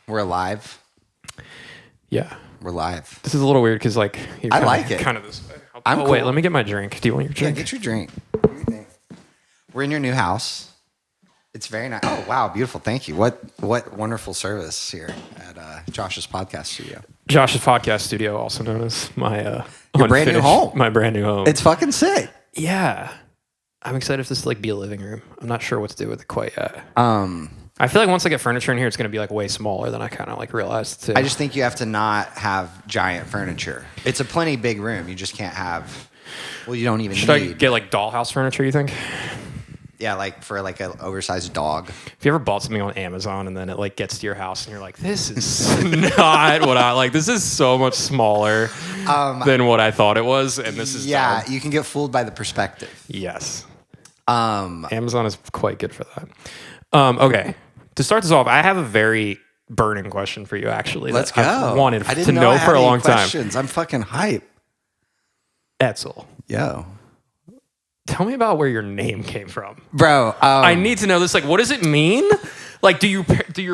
We're alive. Yeah. We're live. This is a little weird because, like, I like it. Kind of this way. I'm Wait, cool. let me get my drink. Do you want your drink? Yeah, get your drink. What do you think? We're in your new house. It's very nice. Oh, wow. Beautiful. Thank you. What wonderful service here at Josh's podcast studio. Josh's podcast studio, also known as my Your brand new home. My brand new home. It's fucking sick. Yeah. I'm excited for this to like be a living room. I'm not sure what to do with it quite yet. I feel like once I get furniture in here, it's going to be like way smaller than I kind of like realized too. I just think you have to not have giant furniture. It's a plenty big room. You just can't have. Well, you don't even Should need. I get like dollhouse furniture? You think? Yeah, like for like an oversized dog. If you ever bought something on Amazon and then it like gets to your house and you're like, this is not what I like. This is so much smaller than what I thought it was, and this is dumb. You can get fooled by the perspective. Yes. Amazon is quite good for that. Okay. To start this off, I have a very burning question for you, actually. Let's go. I've wanted I didn't to know I for had a any long questions. time. I'm fucking hype. Edsel, Yo. tell me about where your name came from. Bro. I need to know this. Like, what does it mean? Like, do your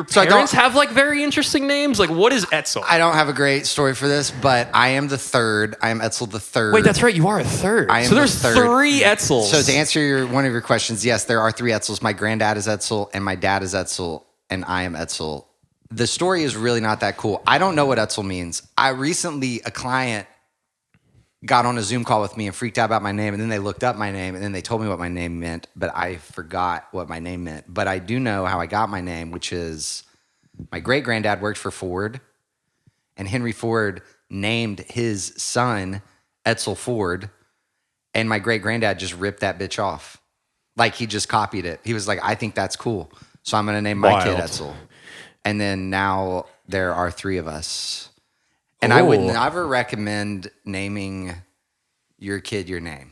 parents have like very interesting names? Like, what is Edsel? I don't have a great story for this, but I am the third. I am Edsel the third. Wait, that's right. You are a third. I am so there's the third. 3 Edsels. So to answer one of your questions, yes, there are 3 Edsels. My granddad is Edsel, and my dad is Edsel, and I am Edsel. The story is really not that cool. I don't know what Edsel means. A client got on a Zoom call with me and freaked out about my name, and then they looked up my name, and then they told me what my name meant, but I forgot what my name meant. But I do know how I got my name, which is my great-granddad worked for Ford, and Henry Ford named his son Edsel Ford, and my great-granddad just ripped that bitch off. Like, he just copied it. He was like, I think that's cool, so I'm going to name my kid Edsel. And then now there are 3 of us. And I would never recommend naming your kid your name.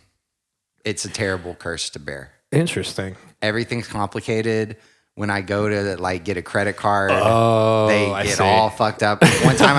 It's a terrible curse to bear. Interesting. Everything's complicated. When I go to like get a credit card, they get see. all fucked up. One time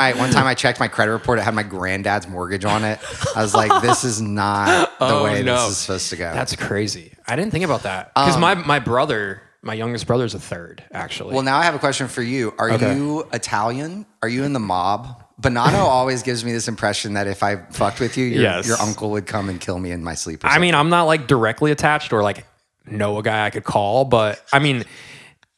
I checked my credit report. It had my granddad's mortgage on it. I was like, this is not the way this is supposed to go. That's crazy. I didn't think about that. Because my brother, my youngest brother, is a third, actually. Well, now I have a question for you. Are you Italian? Are you in the mob? Bonanno always gives me this impression that if I fucked with you, your uncle would come and kill me in my sleep. I mean, I'm not like directly attached or like know a guy I could call, but I mean,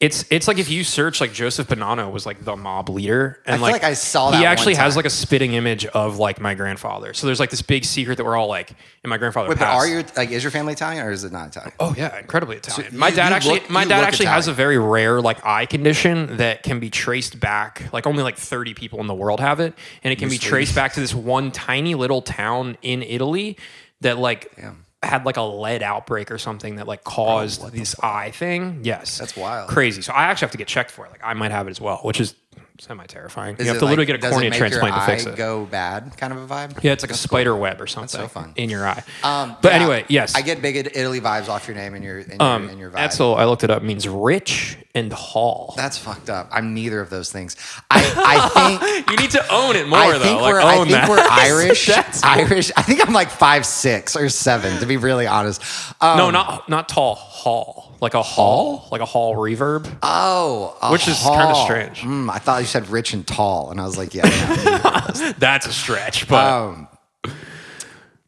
it's like if you search like Joseph Bonanno was like the mob leader, and I feel like I saw that. He actually one time. has like a spitting image of like my grandfather. So there's like this big secret that we're all like, and my grandfather. Wait, but passed. is your family Italian or is it not Italian? Oh yeah, incredibly Italian. So my dad actually has Italian. a very rare like eye condition that can be traced back. Like only like 30 people in the world have it, and it can be traced back to this one tiny little town in Italy that like. Damn. Had like a lead outbreak or something that like caused this eye thing. Yes. That's wild. Crazy. So I actually have to get checked for it. Like I might have it as well, which is semi-terrifying. You have to like, literally get a cornea transplant to fix it. Does it make your eye go bad kind of a vibe? Yeah, it's like a spider web or something. That's so fun. In your eye. But anyway, yes. I get big Italy vibes off your name and your vibe. Edsel, I looked it up, means rich and hall. That's fucked up. I'm neither of those things. I think you need to own it more I though. think Like I think we're Irish. Irish. I think I'm like 5'6" or 7 to be really honest. No, not tall. Hall. Like a hall? Like a hall reverb. Oh, which is kind of strange. I thought you said rich and tall, and I was like, yeah. That's a stretch, but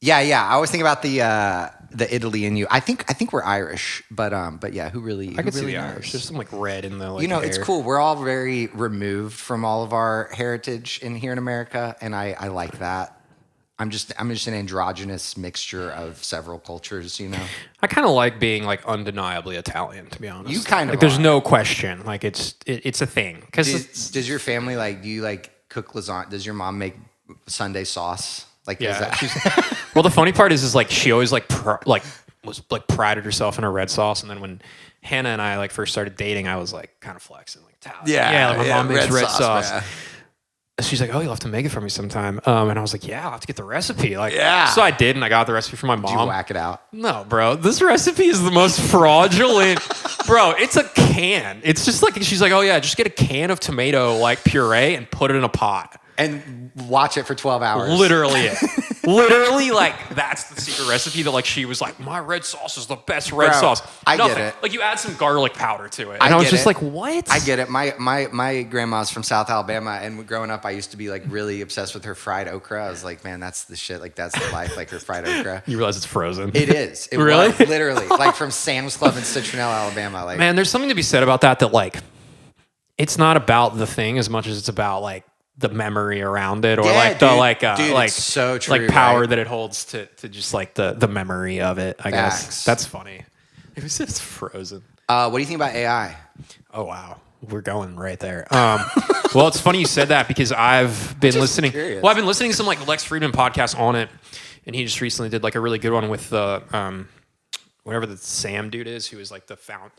yeah. I always think about the Italy in you. I think we're Irish, but yeah, who really? I could see really the knows? Irish. There's some like red in the like. It's hair. cool. We're all very removed from all of our heritage here in America, and I like that. I'm just an androgynous mixture of several cultures, you know. I kind of like being like undeniably Italian, to be honest. You kind of like, there's no question. Like it's a thing. Because does your family do you like cook lasagna? Does your mom make Sunday sauce? Like yeah. Well, the funny part is like she always was like prided herself in her red sauce, and then when Hannah and I like first started dating, I was like kind of flexing like Italian. Like my mom makes red sauce. She's like, oh, you'll have to make it for me sometime. And I was like, yeah, I'll have to get the recipe. Like, yeah. So I did, and I got the recipe from my mom. Did you whack it out? No, bro. This recipe is the most fraudulent. Bro, it's a can. It's just like, she's like, oh, yeah, just get a can of tomato, like, puree and put it in a pot. And watch it for 12 hours. Literally it. Literally, like, that's the secret recipe that, like, she was like, my red sauce is the best red sauce. I get it. Like, you add some garlic powder to it. And I was just like, what? I get it. My grandma's from South Alabama, and growing up, I used to be, like, really obsessed with her fried okra. I was like, man, that's the shit. Like, that's the life, like, her fried okra. You realize it's frozen. It is. It really? was, literally. Like, from Sam's Club in Citronelle, Alabama. Like, man, there's something to be said about that, like, it's not about the thing as much as it's about, like, the memory around it, or it's so true, like power that it holds to just like the memory of it. I guess that's funny. It was just frozen. What do you think about AI? Oh wow, we're going right there. Well, it's funny you said that because I've been listening. Curious. Well, I've been listening to some like Lex Friedman podcasts on it, and he just recently did like a really good one with the whatever the Sam dude is, who is like the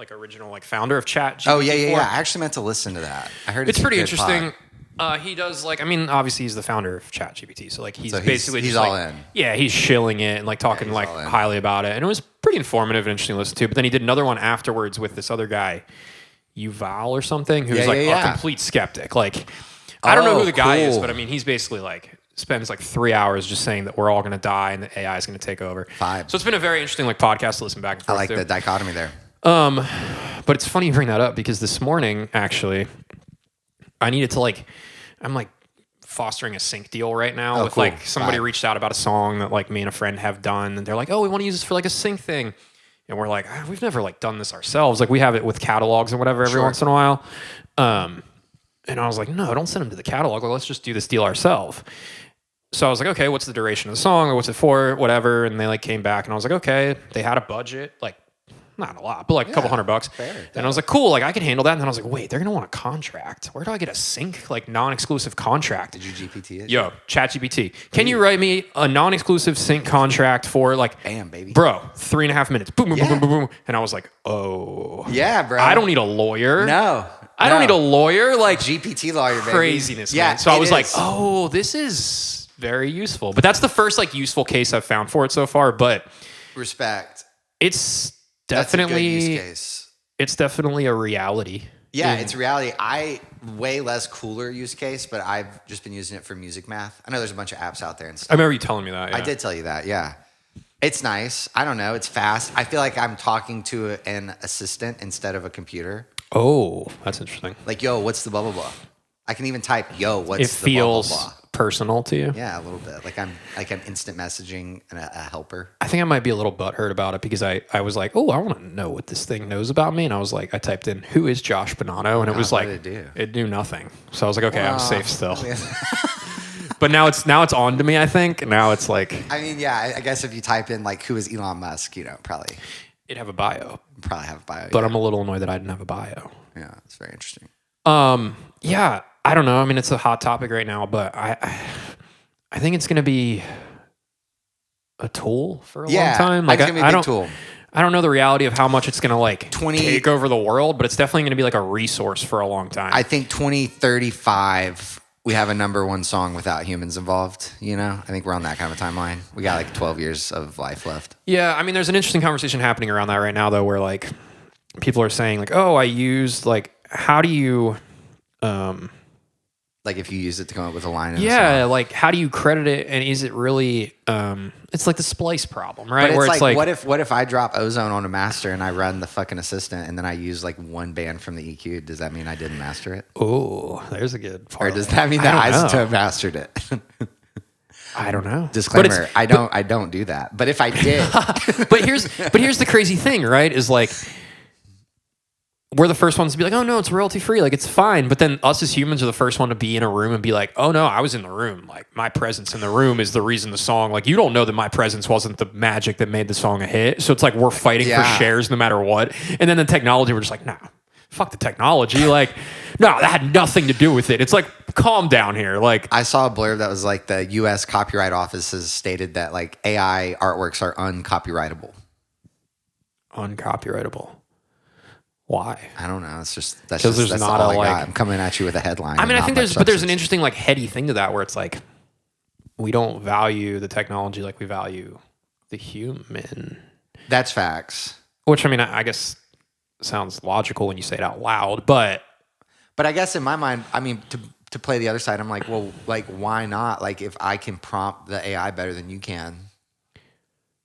original like founder of Chat. Oh yeah. I actually meant to listen to that. I heard it's pretty interesting. He does like, I mean, obviously he's the founder of ChatGPT, so like he's basically he's just all like, in. Yeah, he's shilling it and like talking like highly about it, and it was pretty informative and interesting to listen to. But then he did another one afterwards with this other guy, Yuval or something, who's a complete skeptic. Like, I don't know who the guy is, but I mean, he's basically like spends like 3 hours just saying that we're all going to die and that AI is going to take over. 5. So it's been a very interesting like podcast to listen back and forth. I like the dichotomy there. But it's funny you bring that up because this morning actually, I needed to like, I'm like fostering a sync deal right now with like somebody reached out about a song that like me and a friend have done, and they're like, oh, we want to use this for like a sync thing, and we're like, we've never like done this ourselves. Like we have it with catalogs and whatever every once in a while. And I was like, no, don't send them to the catalog. Like, let's just do this deal ourselves. So I was like, okay, what's the duration of the song or what's it for, whatever. And they like came back and I was like, okay, they had a budget, like not a lot, but like a couple $100. Fair. And I was like, cool, like I can handle that. And then I was like, wait, they're going to want a contract. Where do I get a sync, like non-exclusive contract? Did you GPT it? Yo, ChatGPT. Can you write me a non-exclusive sync contract for like, bam, baby. Bro, 3.5 minutes. Boom, boom, boom, boom, boom, boom. And I was like, oh. Yeah, bro. I don't need a lawyer. No. I don't need a lawyer. Like GPT lawyer, baby. Craziness, man. So I was like, oh, this is very useful. But that's the first like useful case I've found for it so far. But respect. It's definitely that's a good use case. It's definitely a reality. Yeah, it's reality. Way less cooler use case, but I've just been using it for music math. I know there's a bunch of apps out there and stuff. I remember you telling me that. Yeah. I did tell you that. Yeah. It's nice. I don't know. It's fast. I feel like I'm talking to an assistant instead of a computer. Oh, that's interesting. Like, yo, what's the blah, blah, blah? I can even type, yo, what's it the blah, blah, blah? It feels personal to you? Yeah, a little bit. Like I'm instant messaging and a helper. I think I might be a little butthurt about it because I was like, oh, I want to know what this thing knows about me. And I was like, I typed in, who is Josh Bonanno? And it was like, it knew nothing. So I was like, okay, I'm safe still. But now it's on to me, I think. Now it's like. I mean, yeah, I guess if you type in like, who is Elon Musk, probably. It'd have a bio. Probably have a bio. But I'm a little annoyed that I didn't have a bio. Yeah, it's very interesting. Yeah, I don't know. I mean, it's a hot topic right now, but I think it's going to be a tool for a long time. Like, it's going to be a big tool. I don't know the reality of how much it's going to like take over the world, but it's definitely going to be like a resource for a long time. I think 2035, we have a number one song without humans involved. I think we're on that kind of a timeline. We got like 12 years of life left. Yeah, I mean, there's an interesting conversation happening around that right now, though, where like people are saying like, oh, I used like, how do you... like if you use it to come up with a line. Like how do you credit it? And is it really, it's like the splice problem, right? But it's like, what if I drop Ozone on a master and I run the fucking assistant and then I use like one band from the EQ? Does that mean I didn't master it? Oh, there's a good part. Or does that mean that Isotope mastered it? I don't know. Disclaimer, I don't do that. But if I did. but here's the crazy thing, right? Is like, we're the first ones to be like, oh no, it's royalty free, like it's fine. But then us as humans are the first one to be in a room and be like, oh no, I was in the room. Like my presence in the room is the reason the song. Like you don't know that my presence wasn't the magic that made the song a hit. So it's like we're fighting for shares no matter what. And then the technology, we're just like, nah, fuck the technology. Like, no, that had nothing to do with it. It's like, calm down here. Like I saw a blurb that was like the U.S. Copyright Office has stated that like AI artworks are uncopyrightable. Uncopyrightable. Why? I don't know. It's just that's not all I got. I'm coming at you with a headline. I mean, I think there's an interesting like heady thing to that where it's like we don't value the technology like we value the human. That's facts. Which I mean, I guess sounds logical when you say it out loud, but I guess in my mind, I mean, to play the other side, I'm like, well, like, why not? Like, if I can prompt the AI better than you can,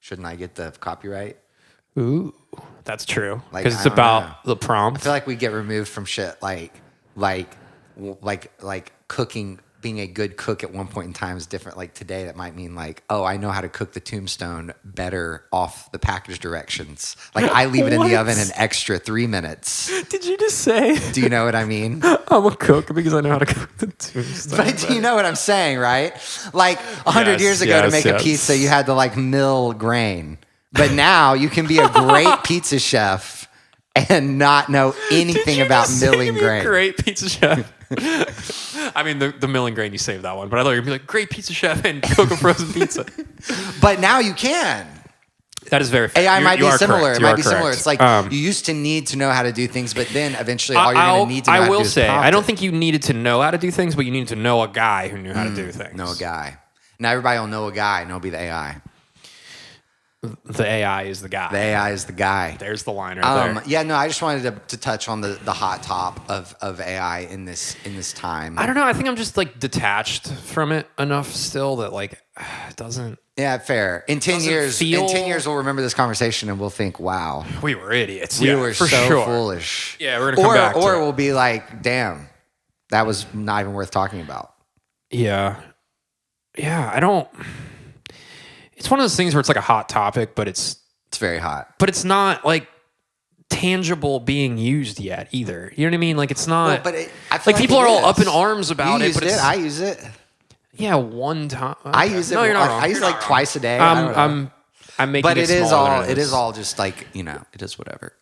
shouldn't I get the copyright? Ooh, that's true. Like, Because it's I don't about know. the prompt. I feel like we get removed from shit like cooking. Being a good cook at one point in time is different. Like today, that might mean like, oh, I know how to cook the tombstone better off the package directions. Like I leave it in the oven an extra 3 minutes. Did you just say? Do you know what I mean? I'm a cook because I know how to cook the tombstone. But do you know what I'm saying, right? Like 100 years ago, to make a pizza, you had to like mill grain. But now you can be a great pizza chef and not know anything about milling grain. Great pizza chef. I mean, the milling grain, you saved that one. But I thought you were going to be like, great pizza chef and cook a frozen pizza. But now you can. That is very fair. AI might be similar. Correct. It might be similar. It's like you used to need to know how to do things, but then eventually all you're going to need to know how to do is prompt I don't think you needed to know how to do things, but you needed to know a guy who knew how to do things. Know a guy. Now everybody will know a guy, and it'll be the AI. The AI is the guy. The AI is the guy. There's the line right there. Yeah, no, I just wanted to touch on the hot top of AI in this time. I don't know. I think I'm just like detached from it enough still that like it doesn't. Yeah, fair. In 10 years, we'll remember this conversation and we'll think, wow, we were idiots. We were so foolish. Yeah, we're gonna come back. Or we'll be like, damn, that was not even worth talking about. Yeah. I don't. It's one of those things where it's like a hot topic, but it's very hot. But it's not like tangible being used yet either. You know what I mean? Like it's not. Well, but I feel like people are all up in arms about it. But I use it. Yeah, one time. Okay. I use it. No, you're not wrong. I use it like twice a day. I'm making but it smaller. It is all just like, it is whatever.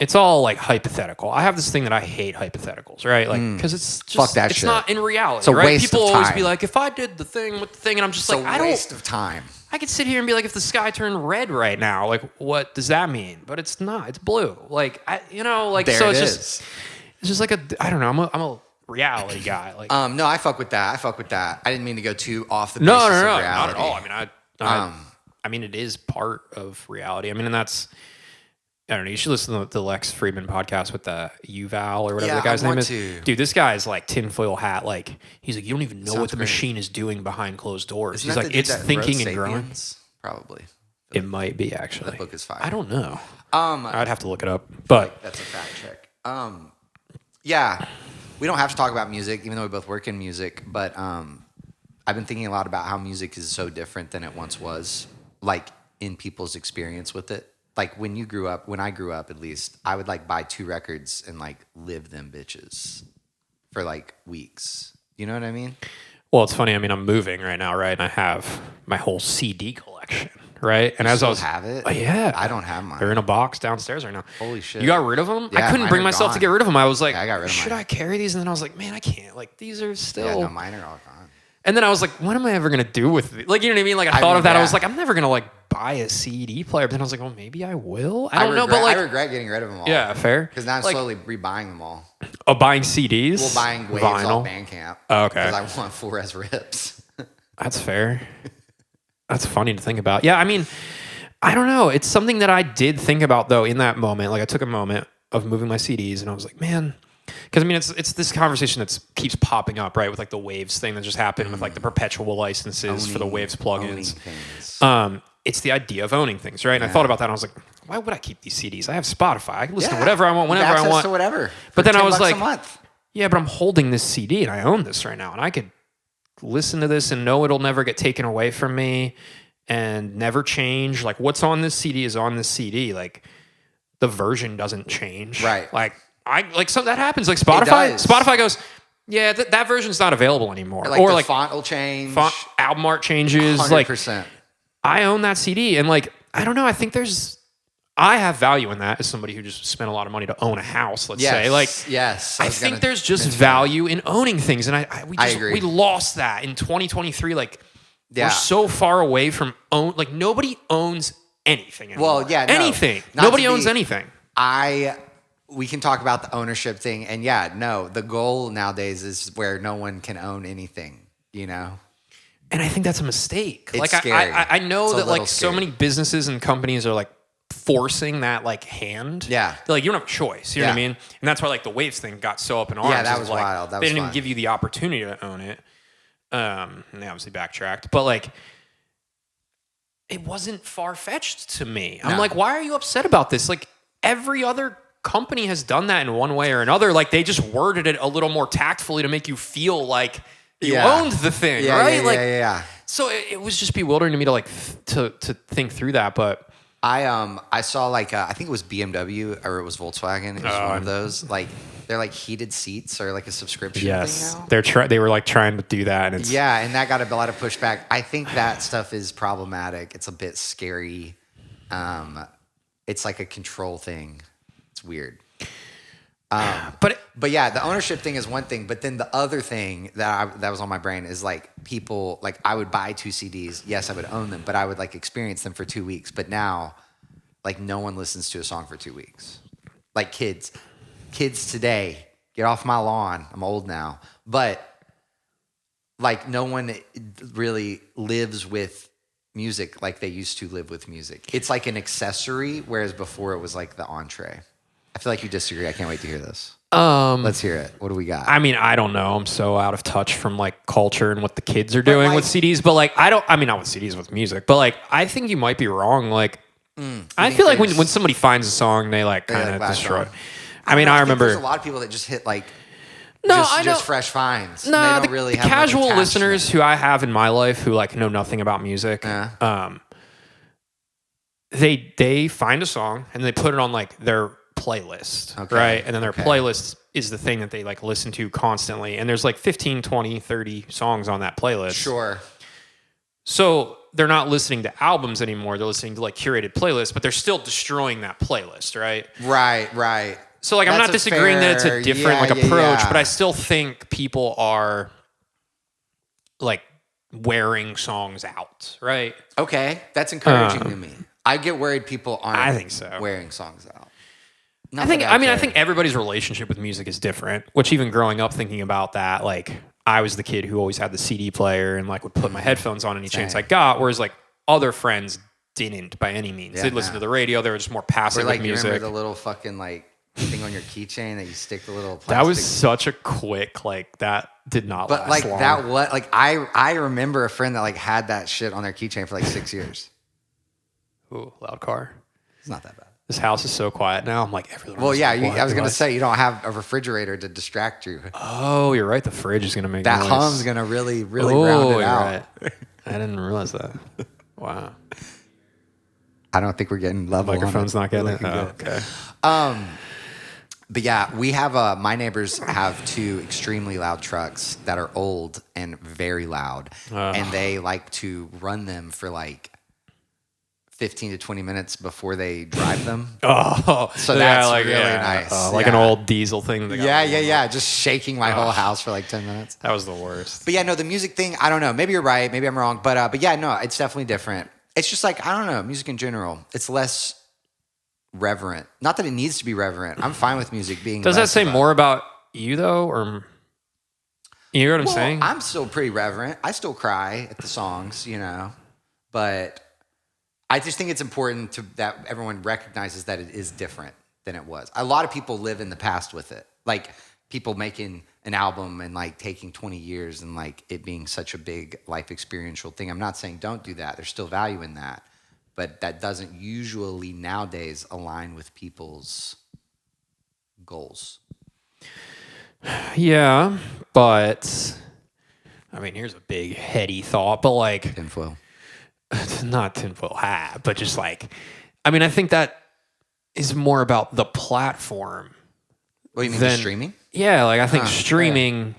It's all like hypothetical. I have this thing that I hate hypotheticals, right? Like because it's just fuck that it's shit. Not in reality. It's a right? waste People of always time. be like, if I did the thing with the thing, and I'm just like, I don't. Waste of time. I could sit here and be like, if the sky turned red right now, like, what does that mean? But it's not. It's blue. Like, There so it's just like I don't know. I'm a reality guy. Like, no, I fuck with that. I didn't mean to go too off the basis no, of not reality. at all. I mean, it is part of reality. I mean, and that's. I don't know. You should listen to the Lex Friedman podcast with the Yuval or whatever the guy's name is. Dude, this guy's like tinfoil hat. Like he's like, you don't even know what the machine is doing behind closed doors. He's like, it's thinking and growing. Probably. It might be actually. That book is fire. I don't know. I'd have to look it up, but that's a fact check. Yeah, we don't have to talk about music, even though we both work in music. But I've been thinking a lot about how music is so different than it once was, like in people's experience with it. Like when I grew up at least, I would like buy 2 records and like live them bitches for like weeks. You know what I mean? Well, it's funny. I mean, I'm moving right now, right? And I have my whole CD collection, right? And have it? Oh, yeah. I don't have mine. They're in a box downstairs right now. Holy shit. You got rid of them? Yeah, I couldn't bring myself to get rid of them. I was like, I got rid of should mine. I carry these? And then I was like, man, I can't. Like, these are still... Yeah, no, mine are all gone. And then I was like, what am I ever going to do with it? Like, you know what I mean? Like, I thought of that. Yeah. I was like, I'm never going to like buy a CD player. But then I was like, oh, maybe I will. I don't know. But like, I regret getting rid of them all. Yeah, fair. Because now I'm slowly rebuying them all. Oh, buying CDs? Well, buying waves off Bandcamp. Oh, okay. Because I want full res rips. That's fair. That's funny to think about. Yeah, I mean, I don't know. It's something that I did think about though in that moment. Like I took a moment of moving my CDs and I was like, man, because I mean, it's this conversation that keeps popping up, right? With like the Waves thing that just happened with like the perpetual licenses for the Waves plugins. It's the idea of owning things, right? And I thought about that and I was like, why would I keep these CDs? I have Spotify. I can listen to whatever I want, whenever I want. To whatever. But then I was like, yeah, but I'm holding this CD and I own this right now. And I could listen to this and know it'll never get taken away from me and never change. Like what's on this CD is on this CD. Like the version doesn't change. Right. Like so that happens. Like Spotify goes, yeah, that version's not available anymore. Or like font will change. Album art changes. 100%. Like I own that CD and like, I don't know. I think I have value in that as somebody who just spent a lot of money to own a house, let's say. Like, yes. I think there's just value in owning things. And I agree. We lost that in 2023. Like, we're so far away from like nobody owns anything anymore. Well, yeah. Anything. Nobody owns anything. We can talk about the ownership thing. And the goal nowadays is where no one can own anything, you know? And I think that's a mistake. It's like, scary. I know that like scary. so many businesses and companies are like forcing that like hand. Yeah. They're like, you don't have a choice. You know what I mean? And that's why like the Waves thing got so up in arms. Yeah, that was like, wild. That they was didn't fun. even give you the opportunity to own it. And they obviously backtracked. But like, it wasn't far-fetched to me. I'm like, why are you upset about this? Like, every other company has done that in one way or another. Like, they just worded it a little more tactfully to make you feel like you owned the thing, right? Yeah. So it was just bewildering to me to like to think through that. But I saw like I think it was BMW or it was Volkswagen. It was one of those. Like they're like heated seats or like a subscription thing now. They were like trying to do that, and and that got a lot of pushback. I think that stuff is problematic. It's a bit scary. It's like a control thing. It's weird. But yeah, the ownership thing is one thing. But then the other thing that was on my brain is like people, like I would buy 2 CDs. Yes, I would own them, but I would like experience them for 2 weeks. But now, like no one listens to a song for 2 weeks. Like kids today, get off my lawn. I'm old now, but like no one really lives with music like they used to live with music. It's like an accessory, whereas before it was like the entree. I feel like you disagree. I can't wait to hear this. Let's hear it. What do we got? I mean, I don't know. I'm so out of touch from like culture and what the kids are doing with CDs. But like, not with CDs, with music. But like, I think you might be wrong. Like, I feel like when somebody finds a song, they like kind of destroy it. I mean, I remember there's a lot of people that just hit like just fresh finds. No, they don't really have casual listeners who I have in my life who like know nothing about music. They find a song and they put it on like their playlist, right? And then their playlist is the thing that they like listen to constantly. And there's like 15, 20, 30 songs on that playlist. Sure. So they're not listening to albums anymore. They're listening to like curated playlists, but they're still destroying that playlist, right? Right. So like, I'm not disagreeing that it's a different approach, but I still think people are like wearing songs out, right? Okay. That's encouraging to me. I get worried people aren't wearing songs out. I think everybody's relationship with music is different, which even growing up thinking about that, like I was the kid who always had the CD player and like would put my headphones on any chance I got, whereas like other friends didn't by any means. They'd listen to the radio. They were just more passive with music. You remember the little fucking like thing on your keychain that you stick the little plastic. That was such a quick, like that did not last like long. That what like I remember a friend that like had that shit on their keychain for like 6 years. Ooh, loud car. It's not that bad. This house is so quiet now. I'm like, everything. Well, yeah, I was going to say, you don't have a refrigerator to distract you. Oh, you're right. The fridge is going to make that noise. hum's going to really round it out. Right. I didn't realize that. Wow. I don't think we're getting level. Microphone's not getting it. Oh, okay. But yeah, we have my neighbors have 2 extremely loud trucks that are old and very loud, and they like to run them for like 15 to 20 minutes before they drive them. So that's like, really nice. Like an old diesel thing. Yeah. Just shaking my whole house for like 10 minutes. That was the worst. But yeah, no, the music thing, I don't know. Maybe you're right. Maybe I'm wrong. But yeah, no, it's definitely different. It's just like, I don't know, music in general. It's less reverent. Not that it needs to be reverent. I'm fine with music being Does that say more about you though? Or you know what I'm saying? I'm still pretty reverent. I still cry at the songs, you know. But I just think it's important that everyone recognizes that it is different than it was. A lot of people live in the past with it. Like people making an album and like taking 20 years and like it being such a big life experiential thing. I'm not saying don't do that. There's still value in that. But that doesn't usually nowadays align with people's goals. Yeah, but I mean, here's a big heady thought, but like tinfoil. Not tinfoil hat, but just like, I mean, I think that is more about the platform. What do you mean, the streaming? Yeah, like I think streaming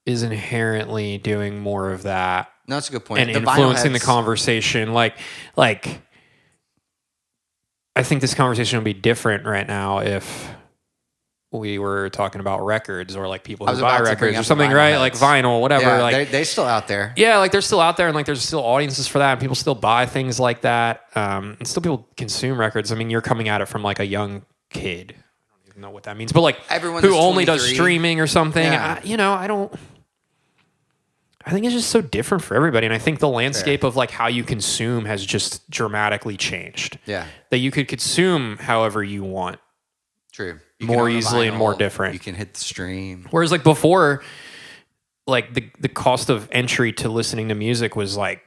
is inherently doing more of that. No, that's a good point. And influencing the conversation. Like, I think this conversation would be different right now if we were talking about records or like people who buy records or something, right? Like vinyl, whatever. Yeah, like they're still out there. Yeah, like they're still out there, and like there's still audiences for that, and people still buy things like that, and still people consume records. I mean, you're coming at it from like a young kid. I don't even know what that means, but like everyone who only does streaming or something. Yeah. I don't. I think it's just so different for everybody. And I think the landscape of like how you consume has just dramatically changed. Yeah. That you could consume however you want. True. More easily and more different. You can hit the stream. Whereas like before, like the cost of entry to listening to music was like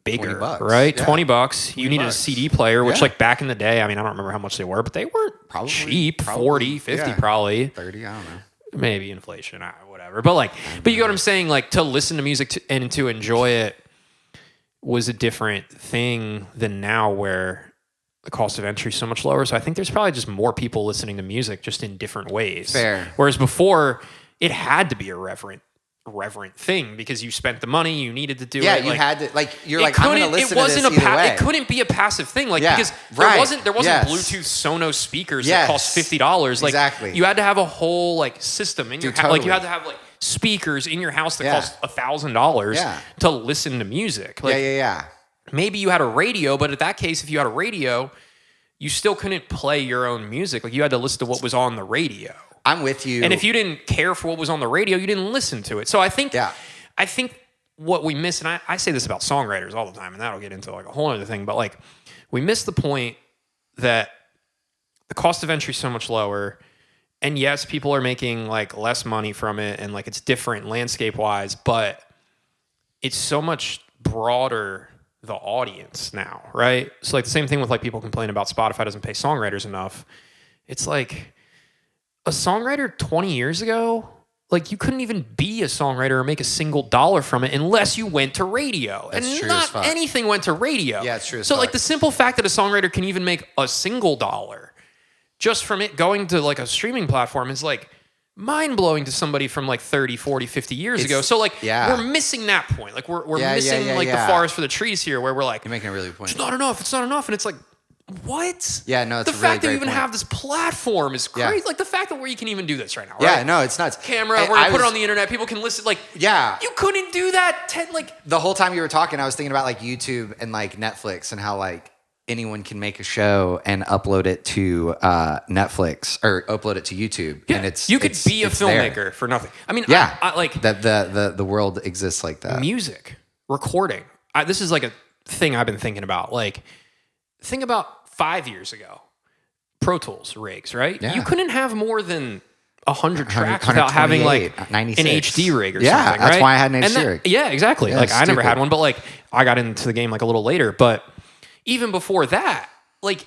bigger, right? Yeah. $20. You needed a CD player, which like back in the day, I mean, I don't remember how much they were, but they weren't cheap. 40, 50 probably. 30, I don't know. Maybe inflation, whatever. But like, but you get what I'm saying? Like to listen to music and to enjoy it was a different thing than now where the cost of entry is so much lower. So I think there's probably just more people listening to music just in different ways. Fair. Whereas before, it had to be a reverent thing because you spent the money, you needed to do it. Yeah, you had to, like, you're like, I'm going to listen to this either way. It couldn't be a passive thing, like, because there wasn't Bluetooth Sonos speakers that cost $50. Like, exactly. You had to have a whole, like, system in your house. Like, you had to have, like, speakers in your house that cost $1,000 to listen to music. Like, maybe you had a radio, but in that case, if you had a radio, you still couldn't play your own music. Like, you had to listen to what was on the radio. I'm with you. And if you didn't care for what was on the radio, you didn't listen to it. So I think what we miss, and I say this about songwriters all the time, and that'll get into like a whole other thing, but like we miss the point that the cost of entry is so much lower. And yes, people are making like less money from it, and like it's different landscape wise, but it's so much broader the audience now, right? So like the same thing with like people complain about Spotify doesn't pay songwriters enough. It's like a songwriter 20 years ago, like you couldn't even be a songwriter or make a single dollar from it unless you went to radio. That's true not as fuck. Anything went to radio. Yeah, it's true as So fuck. like the simple fact that a songwriter can even make a single dollar just from it going to like a streaming platform is like mind-blowing to somebody from like 30, 40, 50 years ago. So like we're missing that point. Like we're missing the forest for the trees here where we're like, you're making a really good point. It's not enough. And it's like, what? Yeah, no, it's the a really fact that we great even point. have this platform is crazy. Yeah. Like the fact that where you can even do this right now, right? Yeah, no, it's nuts. Camera, we're gonna put it on the internet. People can listen. Like, you couldn't do that. The whole time you were talking, I was thinking about like YouTube and like Netflix and how like anyone can make a show and upload it to Netflix or upload it to YouTube. Yeah, and it's you could be a filmmaker there for nothing. I mean, I like that the world exists like that. Music, recording. This is like a thing I've been thinking about. Like, think about 5 years ago, Pro Tools rigs, right? Yeah. You couldn't have more than 100 tracks without having like 96. an HD rig or something, Yeah, that's why I had an HD rig. Yeah, exactly. Yeah, like I never had one, but like I got into the game like a little later. But even before that, like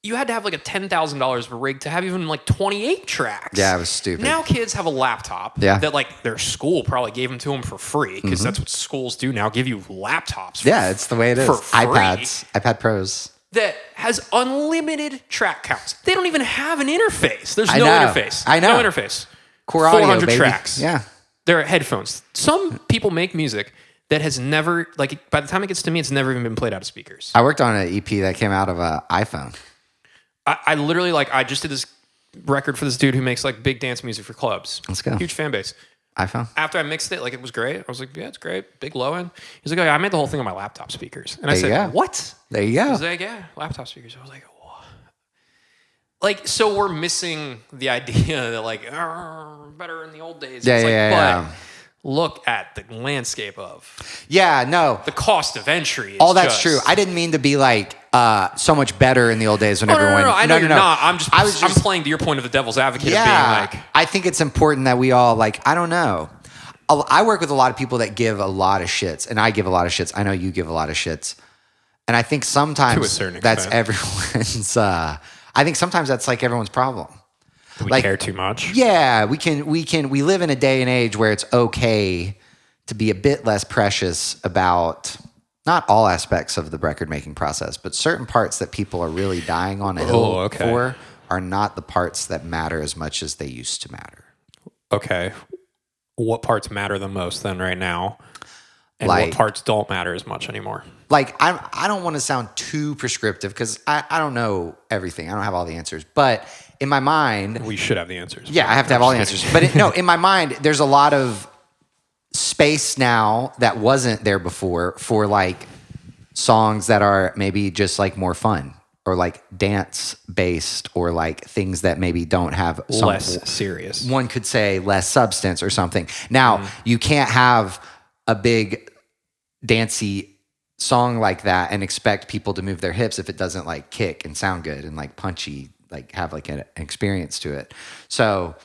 you had to have like a $10,000 of a rig to have even like 28 tracks. Yeah, it was stupid. Now kids have a laptop that like their school probably gave them to them for free because that's what schools do now, give you laptops. It's the way it is. iPads, iPad Pros. That has unlimited track counts. They don't even have an interface. There's no interface. I know. No interface. Core audio, 400 baby. tracks. Yeah. They're headphones. Some people make music that has never, like, by the time it gets to me, it's never even been played out of speakers. I worked on an EP that came out of an iPhone. I literally, like, I just did this record for this dude who makes, like, big dance music for clubs. Let's go. Huge fan base. iPhone. After I mixed it, like, it was great. I was like, yeah, it's great. Big low end. He's like, oh, yeah, I made the whole thing on my laptop speakers. And I said, what? There you go. He was like, yeah, laptop speakers. I was like, what? Like, so we're missing the idea that, like, better in the old days. But look at the landscape of the cost of entry. That's true. I didn't mean to be like so much better in the old days when everyone. No. I know you're not. I'm playing to your point of the devil's advocate of being like. I think it's important that we all like. I don't know. I work with a lot of people that give a lot of shits, and I give a lot of shits. I know you give a lot of shits, and I think sometimes to a certain extent, that's everyone's. I think sometimes that's like everyone's problem. Do we care too much? Yeah, we live in a day and age where it's okay to be a bit less precious about not all aspects of the record making process, but certain parts that people are really dying on a hill for are not the parts that matter as much as they used to matter. Okay. What parts matter the most then right now? And what parts don't matter as much anymore? Like, I don't want to sound too prescriptive because I don't know everything. I don't have all the answers. But in my mind... We should have the answers. Yeah, I have to have all the answers. But in my mind, there's a lot of space now that wasn't there before for like songs that are maybe just like more fun or like dance based or like things that maybe don't have less serious. One could say less substance or something. Now, you can't have a big dancey song like that and expect people to move their hips if it doesn't like kick and sound good and like punchy, like have like an experience to it. So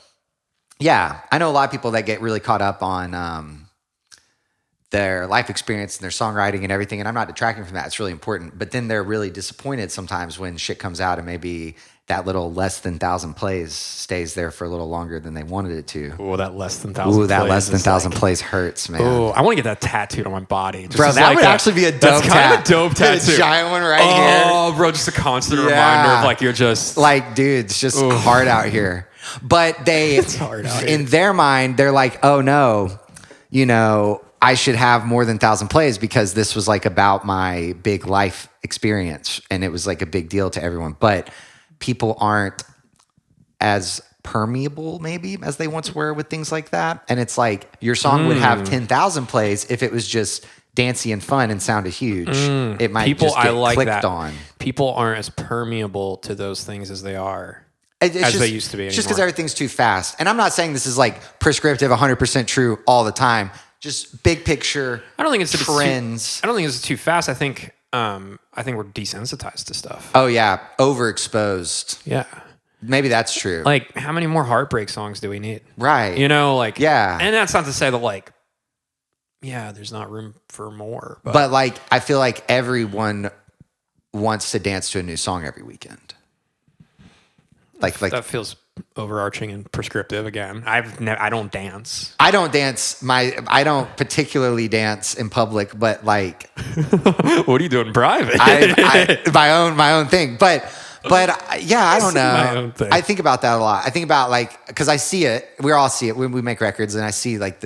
yeah, I know a lot of people that get really caught up on their life experience and their songwriting and everything, and I'm not detracting from that. It's really important. But then they're really disappointed sometimes when shit comes out and maybe that little less than 1,000 plays stays there for a little longer than they wanted it to. Oh, that less than 1,000 plays. Ooh, that less than 1,000 plays hurts, man. Oh, I want to get that tattooed on my body. Just bro, that would actually be a dope tattoo. Kind of a dope tattoo. A giant one right here. Oh, bro, just a constant reminder of like you're just... Like, dude, it's just hard out here. But it's hard out in their mind, they're like, oh no, you know, I should have more than 1,000 plays because this was like about my big life experience and it was like a big deal to everyone. But people aren't as permeable maybe as they once were with things like that. And it's like your song would have 10,000 plays if it was just dancey and fun and sounded huge. It might just get clicked on. People aren't as permeable to those things as they are. As they used to be anymore. It's just because everything's too fast. And I'm not saying this is like prescriptive, 100% true all the time. Just big picture. I don't think it's trends. I don't think it's too fast. I think we're desensitized to stuff. Oh yeah, overexposed. Yeah, maybe that's true. Like, how many more heartbreak songs do we need? Right. You know, like yeah. And that's not to say that like, yeah, there's not room for more. But like, I feel like everyone wants to dance to a new song every weekend. Like that feels overarching and prescriptive again. I don't dance. I don't dance. I don't particularly dance in public, but like, what are you doing in private? my own thing. But yeah, I don't know. My own thing. I think about that a lot. I think about like, because I see it. We all see it when we make records, and I see like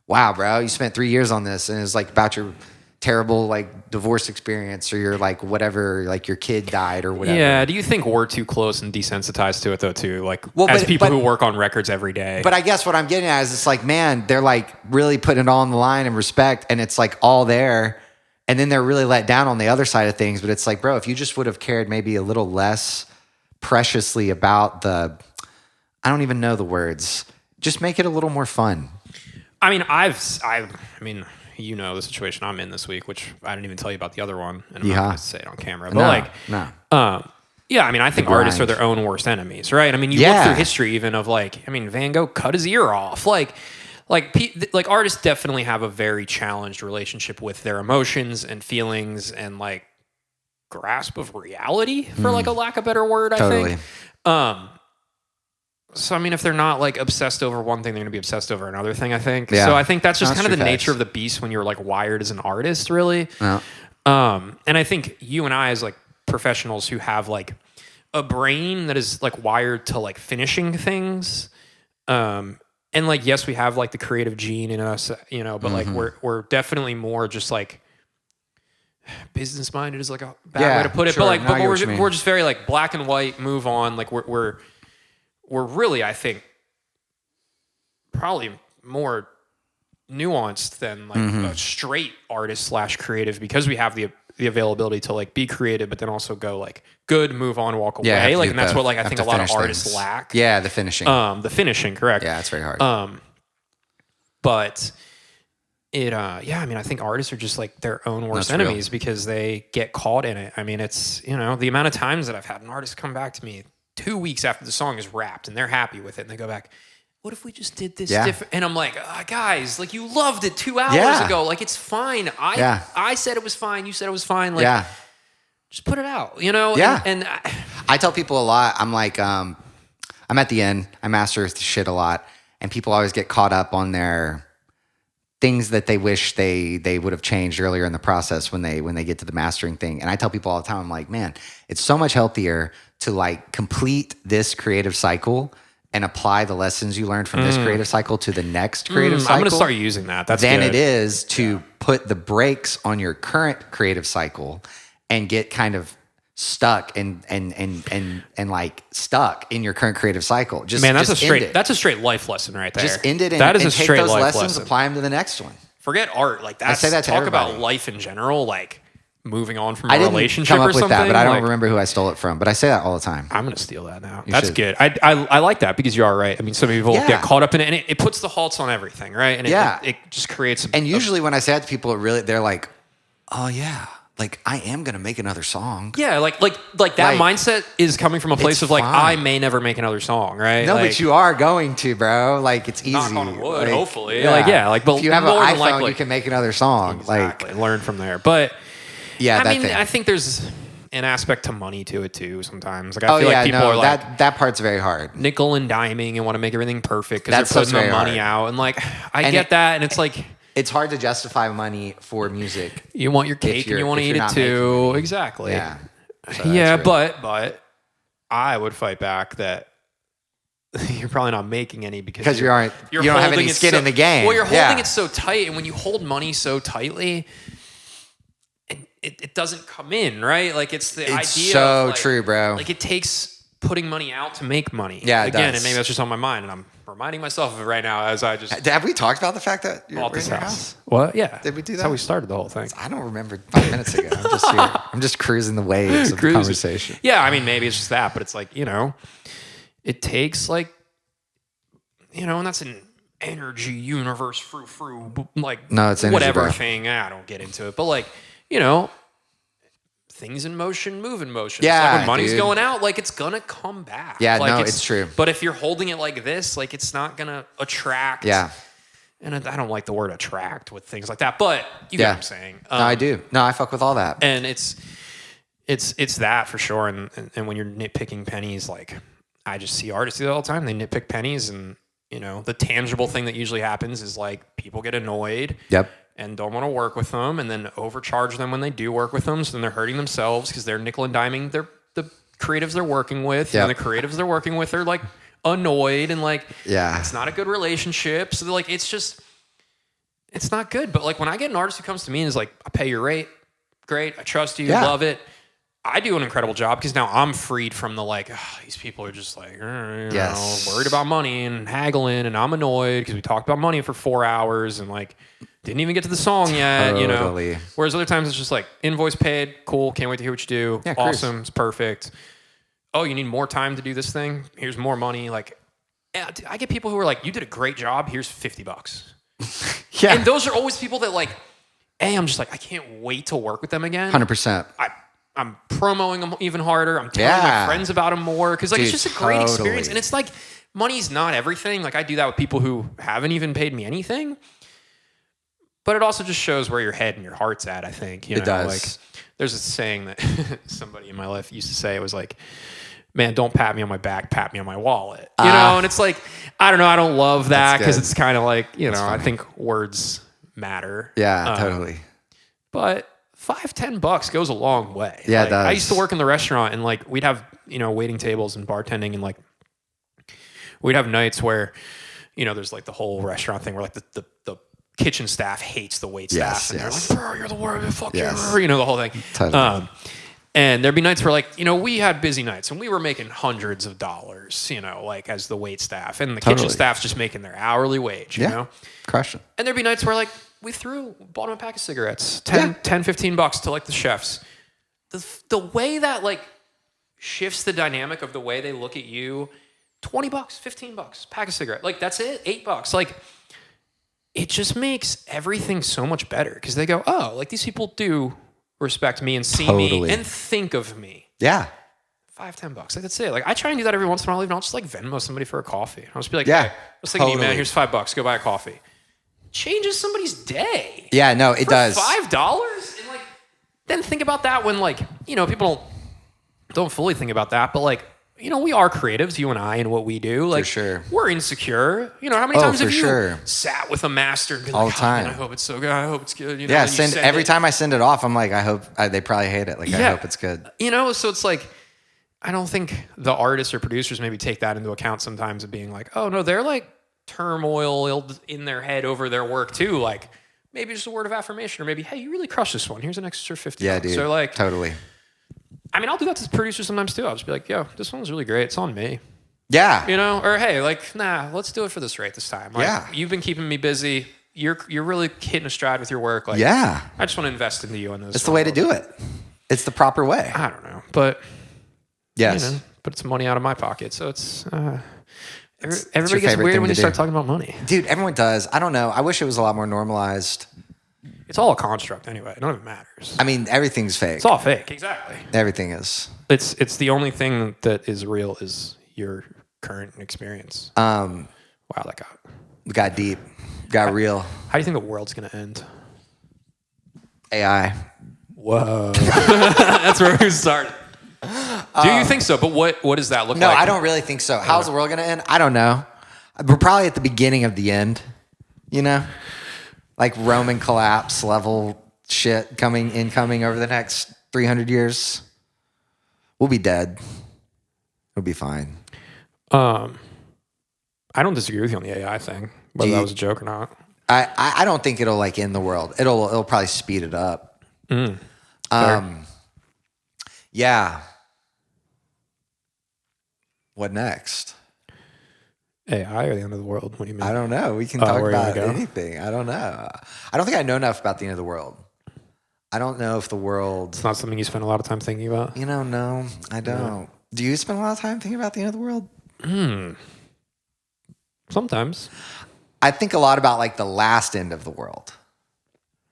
wow, bro, you spent 3 years on this, and it's like about your terrible like divorce experience or your like whatever, like your kid died or whatever. Yeah. Do you think we're too close and desensitized to it though too? Like as people who work on records every day. But I guess what I'm getting at is it's like, man, they're like really putting it all on the line and respect, and it's like all there. And then they're really let down on the other side of things. But it's like, bro, if you just would have cared maybe a little less preciously about I don't even know the words, just make it a little more fun. I mean, you know the situation I'm in this week, which I didn't even tell you about the other one, and I'm not going to say it on camera. But yeah, I mean, I think artists are their own worst enemies, right? I mean, you look through history even of like, I mean, Van Gogh cut his ear off. Like artists definitely have a very challenged relationship with their emotions and feelings and like grasp of reality, for like a lack of a better word, I think. So, I mean, if they're not like obsessed over one thing, they're going to be obsessed over another thing, I think. Yeah. So I think that's just kind of the nature of the beast when you're like wired as an artist, really. Yeah. And I think you and I as like professionals who have like a brain that is like wired to like finishing things. And like, yes, we have like the creative gene in us, you know, but like we're definitely more just like business minded is like a bad way to put it. Sure. But we're just very like black and white, move on. Like we're really, I think, probably more nuanced than like a straight artist / creative, because we have the availability to like be creative, but then also go like good, move on, walk away. Yeah, like, and that's what like I think a lot of artists lack. Yeah, the finishing. The finishing, correct. Yeah, it's very hard. But it, I mean, I think artists are just like their own worst enemies because they get caught in it. I mean, it's, you know, the amount of times that I've had an artist come back to me 2 weeks after the song is wrapped and they're happy with it, and they go back, what if we just did this different? And I'm like, guys, like you loved it 2 hours ago. Like it's fine. I said it was fine. You said it was fine. Like, just put it out, you know? Yeah. And I tell people a lot, I'm like, I'm at the end, I master shit a lot, and people always get caught up on their things that they wish they would have changed earlier in the process when they get to the mastering thing. And I tell people all the time, I'm like, man, it's so much healthier to like complete this creative cycle and apply the lessons you learned from this creative cycle to the next creative cycle. I'm going to start using that. That's than good. It is to put the brakes on your current creative cycle and get kind of stuck and like stuck in your current creative cycle. That's a straight life lesson right there. Just end it and, that is and a take straight those life lessons, lesson. apply them to the next one. Forget art. Like that's, I say that to talk everybody. about life in general. Like moving on from I a didn't relationship come up or with something. that, but I don't like, remember who I stole it from. But I say that all the time. I'm gonna steal that now. You That's should. good. I like that because you are right. I mean, some people Yeah. get caught up in it, and it puts the halts on everything, right? And it just creates. And usually when I say that to people, they're like, "Oh yeah, like I am gonna make another song." Yeah, like that mindset is coming from a place of like, fine. I may never make another song, right? No, like, but you are going to, bro. Like it's easy. knock on wood, like, hopefully. Yeah. But if you have an more than iPhone, likely, you can make another song. exactly, learn from there. But Yeah, I mean, I think there's an aspect to money to it too. Sometimes, like I oh feel yeah, like people no, are like that part's very hard. nickel and diming and want to make everything perfect because That they're putting stuff's the very money hard. out, and like I get that, and it's like It's hard to justify money for music. you want your cake and you want to eat it too. Exactly. Yeah. So Yeah, that's real. but I would fight back that you're probably not making any because you don't have any holding it skin in the game. Well, you're holding Yeah. it so tight, and when you hold money so tightly, it doesn't come in, right? Like it's the idea. It's so of like, true, bro. Like it takes putting money out to make money. Yeah, it again, does. and maybe that's just on my mind, and I'm reminding myself of it right now as I just Have we talked about the fact that you're bought this in your house. What? Yeah. Did we do That's that? how we started the whole thing. I don't remember 5 minutes ago. I'm just here. I'm just cruising the waves of the Cruising. conversation. Yeah, I mean, maybe it's just that, but it's like, it takes like, and that's an energy universe, like, No, it's energy, whatever bro. thing. I don't get into it, but like, things in motion move in motion. Yeah, It's like when money's dude. going out, like it's gonna come back. Yeah, like, no, it's true. But if you're holding it like this, like it's not gonna attract. Yeah. And I don't like the word attract with things like that, but you get what I'm saying. No, I do. No, I fuck with all that. And it's that for sure. And when you're nitpicking pennies, like I just see artists do that all the time. They nitpick pennies, and the tangible thing that usually happens is like people get annoyed. Yep. And don't want to work with them, and then overcharge them when they do work with them. So then they're hurting themselves because they're nickel and diming the creatives they're working with. Yep. And the creatives they're working with are like annoyed, and like it's not a good relationship. So they're like, it's not good. But like when I get an artist who comes to me and is like, I pay your rate, great, I trust you, love it. I do an incredible job because now I'm freed from the like, these people are just like, worried about money and haggling, and I'm annoyed because we talked about money for 4 hours and like didn't even get to the song yet, Totally. Whereas other times it's just like invoice paid, cool, can't wait to hear what you do, Yeah, cruise. awesome, it's perfect. Oh, you need more time to do this thing? Here's more money. Like, I get people who are like, you did a great job. Here's $50. Yeah. And those are always people that like, I'm just like, I can't wait to work with them again. 100%. I'm promoting them even harder. I'm telling my friends about them more because like it's just a great experience. And it's like money's not everything. Like I do that with people who haven't even paid me anything. But it also just shows where your head and your heart's at, I think. It does. Like there's a saying that somebody in my life used to say. It was like, man, don't pat me on my back, pat me on my wallet. And it's like, I don't know. I don't love that because it's kind of like, I think words matter. Yeah, totally. But $5-10 goes a long way. Yeah, like, it does. I used to work in the restaurant, and like we'd have waiting tables and bartending, and like we'd have nights where there's like the whole restaurant thing where like the kitchen staff hates the wait staff, and they're like, bro, you're the worst, fuck you, the whole thing. Totally. And there'd be nights where like we had busy nights and we were making hundreds of dollars, like as the wait staff, and the kitchen staff's just making their hourly wage, you know, crushing. And there'd be nights where like we bought them a pack of cigarettes, $10-15 to like the chefs. The way that like shifts the dynamic of the way they look at you, $20, $15, pack of cigarette. Like that's it, $8. Like it just makes everything so much better because they go, oh, like these people do respect me and see me and think of me. Yeah. $5-10. Like that's it. Like I try and do that every once in a while. Even I'll just like Venmo somebody for a coffee. I'll just be like, hey, I was thinking of you, man. Here's $5. Go buy a coffee. Changes somebody's day. Yeah, no, it does. $5? And like, then think about that when like, people don't fully think about that, but like, we are creatives, you and I, and what we do. Like, for sure. We're insecure. How many times have you sure. sat with a master and been all like, the time? Man, I hope it's so good. I hope it's good. Yeah, every time I send it off, I'm like, I hope they probably hate it. Like, I hope it's good. So it's like, I don't think the artists or producers maybe take that into account sometimes of being like, oh no, they're like turmoil in their head over their work too. Like maybe just a word of affirmation, or maybe, hey, you really crushed this one. Here's an extra $50. Yeah, dude. So like, totally. I mean, I'll do that to producers sometimes too. I'll just be like, yo, this one's really great. It's on me. Yeah. Or hey, like, nah, let's do it for this rate this time. Like, you've been keeping me busy. you're really hitting a stride with your work. Like, yeah. I just want to invest into you in this. It's the way to do it. It's the proper way. I don't know, but yes, but it's money out of my pocket, so it's. Everybody gets weird when you start talking about money. Dude, everyone does. I don't know. I wish it was a lot more normalized. It's all a construct anyway. None of it matters. I mean, everything's fake. It's all fake. Exactly. Everything is. It's the only thing that is real is your current experience. Wow, that got deep. Got real. How do you think the world's going to end? AI. Whoa. That's where we started. Do you think so? But what does that look like? No, I don't really think so. How's the world going to end? I don't know. We're probably at the beginning of the end, you know? Like Roman collapse level shit incoming over the next 300 years. We'll be dead. We'll be fine. I don't disagree with you on the AI thing, whether that was a joke or not. I don't think it'll like end the world. It'll probably speed it up. Yeah. What next? AI or the end of the world? What do you mean? I don't know. We can talk about anything. I don't know. I don't think I know enough about the end of the world. I don't know if the world... It's not something you spend a lot of time thinking about? You know, no, I don't. Yeah. Do you spend a lot of time thinking about the end of the world? Sometimes. I think a lot about like the last end of the world.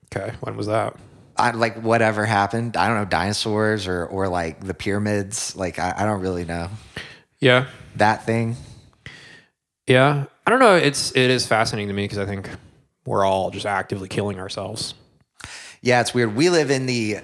Okay. When was that? Like whatever happened. I don't know, dinosaurs or like the pyramids. Like I don't really know. Yeah. That thing. Yeah. I don't know. It is fascinating to me because I think we're all just actively killing ourselves. Yeah, it's weird. We live in the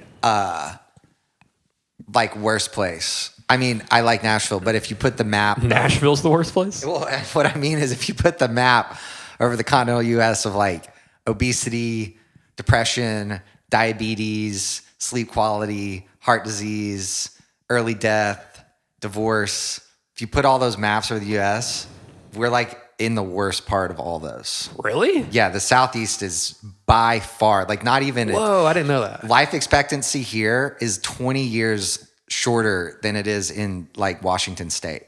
like worst place. I mean, I like Nashville, but if you put the map... Nashville's the worst place? Well, what I mean is if you put the map over the continental U.S. of like obesity, depression, diabetes, sleep quality, heart disease, early death, divorce, if you put all those maps over the U.S., we're like in the worst part of all those. Really? Yeah, the Southeast is by far, like not even... Whoa, I didn't know that. Life expectancy here is 20 years shorter than it is in like Washington State.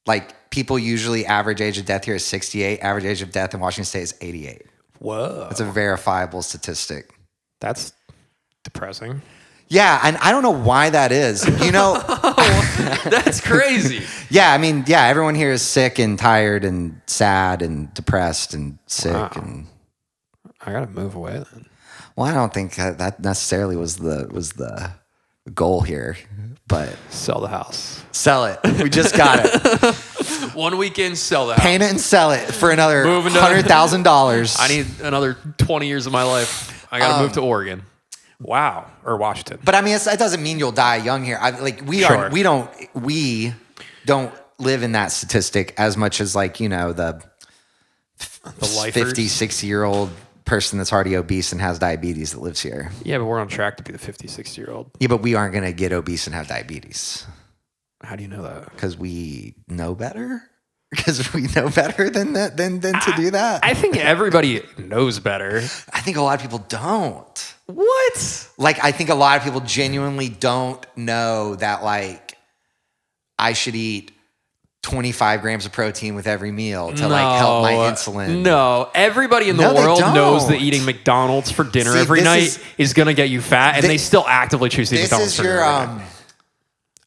Like people usually average age of death here is 68. Average age of death in Washington State is 88. Whoa. That's a verifiable statistic. That's depressing. Yeah, and I don't know why that is. You know, that's crazy. Yeah, I mean, yeah, everyone here is sick and tired and sad and depressed and sick. Wow. And I gotta move away then. Well, I don't think that necessarily was the goal here, but sell the house. Sell it. We just got it. 1 weekend, sell the house. Paint it and sell it for another $100,000. I need another 20 years of my life. I gotta move to Oregon. Wow, or Washington. But I mean, it doesn't mean you'll die young here. We don't live in that statistic as much as like, you know, the 50, 60-year-old person that's already obese and has diabetes that lives here. Yeah, but we're on track to be the 50, 60-year-old. Yeah, but we aren't going to get obese and have diabetes. How do you know that? Because we know better. Because we know better than to do that. I think everybody knows better. I think a lot of people don't. What? Like, I think a lot of people genuinely don't know that, like, I should eat 25 grams of protein with every meal to like help my insulin. No, everybody in the world knows that eating McDonald's for dinner every night is going to get you fat, and they still actively choose to eat McDonald's for dinner.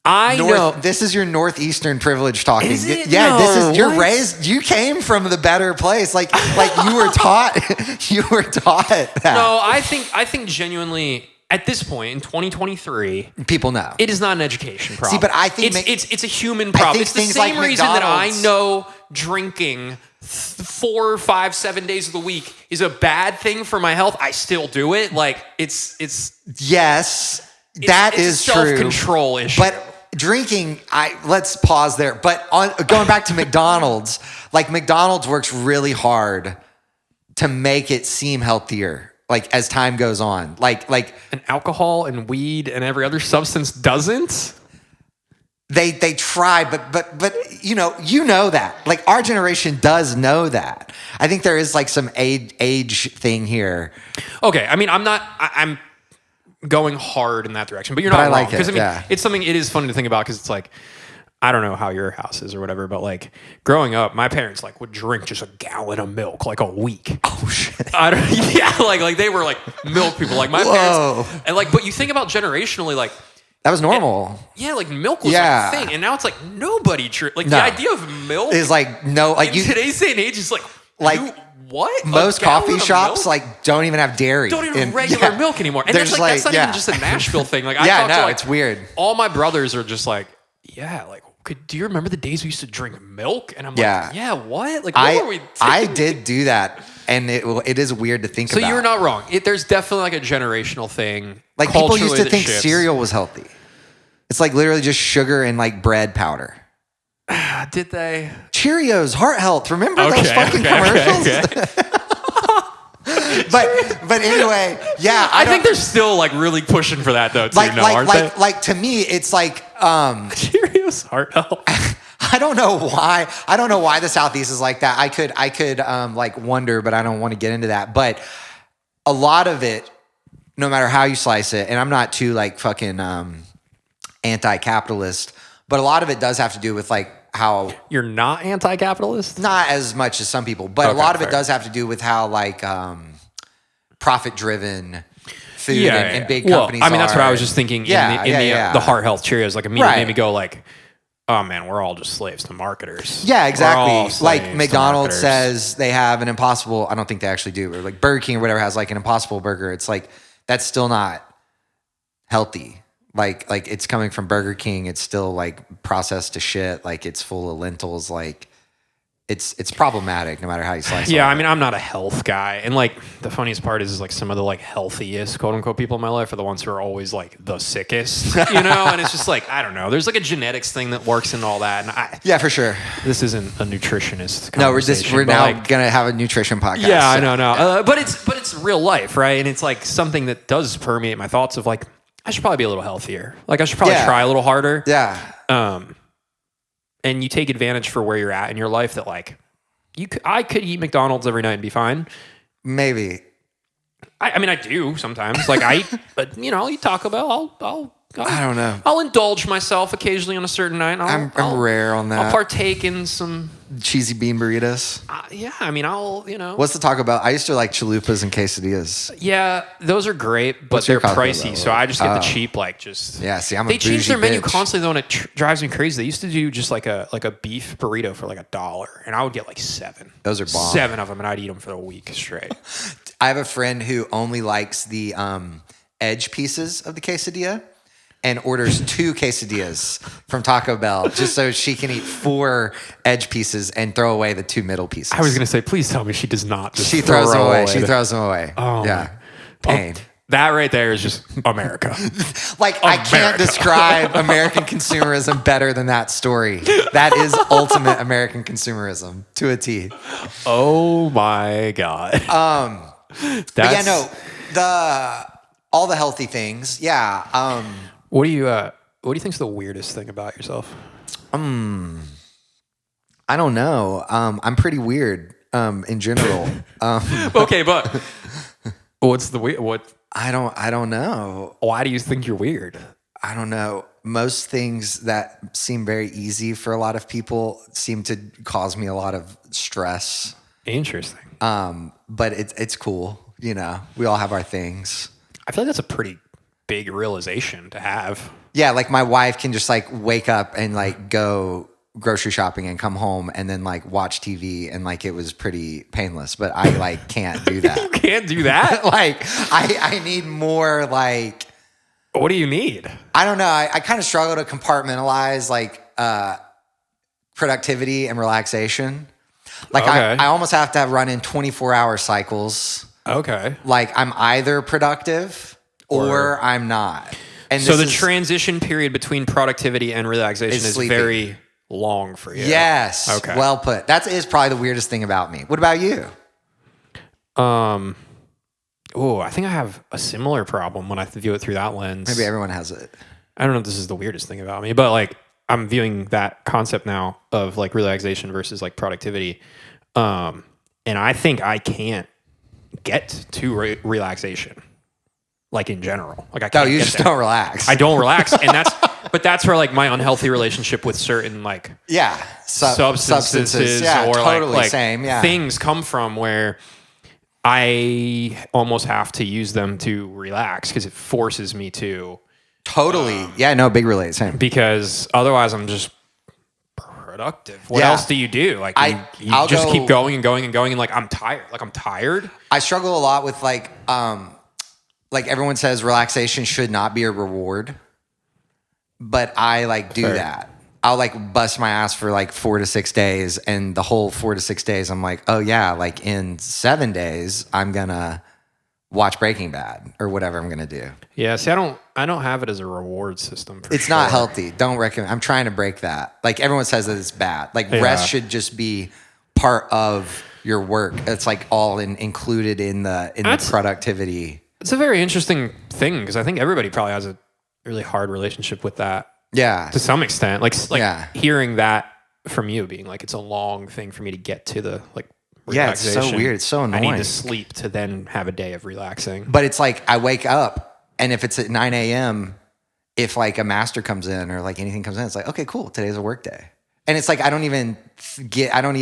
I know. This is your Northeastern privilege talking. Is it? Yeah, No, this is you're what? raised. You came from the better place. Like you were taught. You were taught that. No, I think genuinely at this point in 2023, people know it is not an education problem. See, but I think it's a human problem. It's the same like reason that I know drinking 4, 5, 7 days of the week is a bad thing for my health. I still do it. Like it's yes, that is true. Self-control issue. But drinking, let's pause there. But going back to McDonald's, like McDonald's works really hard to make it seem healthier. Like as time goes on, like and alcohol and weed and every other substance doesn't. They try, but you know that. Like our generation does know that. I think there is like some age thing here. Okay, I mean I'm going hard in that direction, but you're not wrong. Because it's something. It is funny to think about because it's like I don't know how your house is or whatever, but like growing up, my parents like would drink just a gallon of milk like a week. Oh shit! I don't. Yeah, like they were like milk people. Like my parents, and like, but you think about generationally, like that was normal. Yeah, like milk was like a thing, and now it's like nobody. The idea of milk is like no, like in today's day and age is like what? Most coffee shops like don't even have dairy. Don't even have regular milk anymore. And that's not even just a Nashville thing. Like it's weird. All my brothers are just like, like, do you remember the days we used to drink milk? And I'm like, what? Like, what were we doing? I did do that, and it is weird to think about. So you're not wrong. There's definitely like a generational thing. Like people used to think cereal was healthy. It's like literally just sugar and like bread powder. Did they? Cheerios, heart health. Remember those fucking commercials? But anyway, I think they're still like really pushing for that though. Too, like to me, it's like Cheerios heart health. I don't know why. I don't know why the Southeast is like that. I could like wonder, but I don't want to get into that. But a lot of it, no matter how you slice it, and I'm not too like fucking anti-capitalist, but a lot of it does have to do with like how you're not anti-capitalist. Not as much as some people, but a lot of it does have to do with how like profit-driven food and big companies. I mean, that's what I was just thinking. The heart health Cheerios, like immediately made me go like, oh man, we're all just slaves to marketers. Yeah, exactly. Like McDonald's says they have an impossible. I don't think they actually do. Or like Burger King or whatever has like an impossible burger. It's like that's still not healthy. Like it's coming from Burger King. It's still like processed to shit. Like it's full of lentils. Like it's problematic no matter how you slice it. Yeah, I mean, I'm not a health guy. And like the funniest part is like some of the like healthiest quote unquote people in my life are the ones who are always like the sickest, you know? And it's just like, I don't know. There's like a genetics thing that works in all that. And yeah, for sure. This isn't a nutritionist conversation. No, we're now like, gonna have a nutrition podcast. Yeah, I know. Yeah. But it's real life, right? And it's like something that does permeate my thoughts of like, I should probably be a little healthier. Like I should probably try a little harder. Yeah. And you take advantage for where you're at in your life that like I could eat McDonald's every night and be fine. Maybe. I mean, I do sometimes. Like but you know, you Taco Bell, I don't know. I'll indulge myself occasionally on a certain night. I'm rare on that. I'll partake in some cheesy bean burritos. Yeah, I mean, What's the Taco Bell? I used to like chalupas and quesadillas. Yeah, those are great, but they're pricey. So I just get the cheap, like just. Yeah, see, they change their menu constantly though, and it drives me crazy. They used to do just like a beef burrito for like $1, and I would get like 7. Those are bomb. 7 of them, and I'd eat them for a week straight. I have a friend who only likes the edge pieces of the quesadilla. And orders 2 quesadillas from Taco Bell just so she can eat 4 edge pieces and throw away the 2 middle pieces. I was going to say, please tell me she does not just She throws them away. She throws them away. Oh, yeah. Pain. That right there is just America. I can't describe American consumerism better than that story. That is ultimate American consumerism to a T. Oh my God. All the healthy things. Yeah. What do you think's the weirdest thing about yourself? I don't know. I'm pretty weird in general. Okay, but what's the weird? What? I don't know. Why do you think you're weird? I don't know. Most things that seem very easy for a lot of people seem to cause me a lot of stress. Interesting. But it's cool. You know, we all have our things. I feel like that's a pretty big realization to have. Yeah, like my wife can just like wake up and like go grocery shopping and come home and then like watch TV and like it was pretty painless, but I like can't do that. You can't do that? Like I need more like. What do you need? I don't know. I kind of struggle to compartmentalize like productivity and relaxation. Like I almost have to run in 24-hour cycles. Okay. Like I'm either productive or I'm not. And so the transition period between productivity and relaxation is very long for you. Yes. Okay. Well put. That is probably the weirdest thing about me. What about you? I think I have a similar problem when I view it through that lens. Maybe everyone has it. I don't know if this is the weirdest thing about me, but like I'm viewing that concept now of like relaxation versus like productivity. And I think I can't get to relaxation. Like in general, like I can't. No, you just don't relax. I don't relax, and that's where like my unhealthy relationship with certain like substances or totally like same, things come from. Where I almost have to use them to relax because it forces me to. Totally. Yeah, no, big relate. Same. Because otherwise I'm just productive. What else do you do? Like you just keep going and going and going and like I'm tired. I struggle a lot with like everyone says relaxation should not be a reward, but I like do that. I'll like bust my ass for like 4 to 6 days, and the whole 4 to 6 days I'm like, oh yeah, like in 7 days I'm gonna watch Breaking Bad or whatever I'm gonna do. Yeah, see, I don't have it as a reward system. It's not healthy. Don't recommend. I'm trying to break that. Like everyone says that it's bad. Like rest should just be part of your work. It's like all included in the productivity. It's a very interesting thing because I think everybody probably has a really hard relationship with that. Yeah, to some extent. Like hearing that from you, being like it's a long thing for me to get to the like. Yeah, it's so weird. It's so annoying. I need to sleep to then have a day of relaxing. But it's like I wake up, and if it's at 9 a.m., if like a master comes in or like anything comes in, it's like, okay, cool, today's a work day. And it's like I don't even yeah, I'm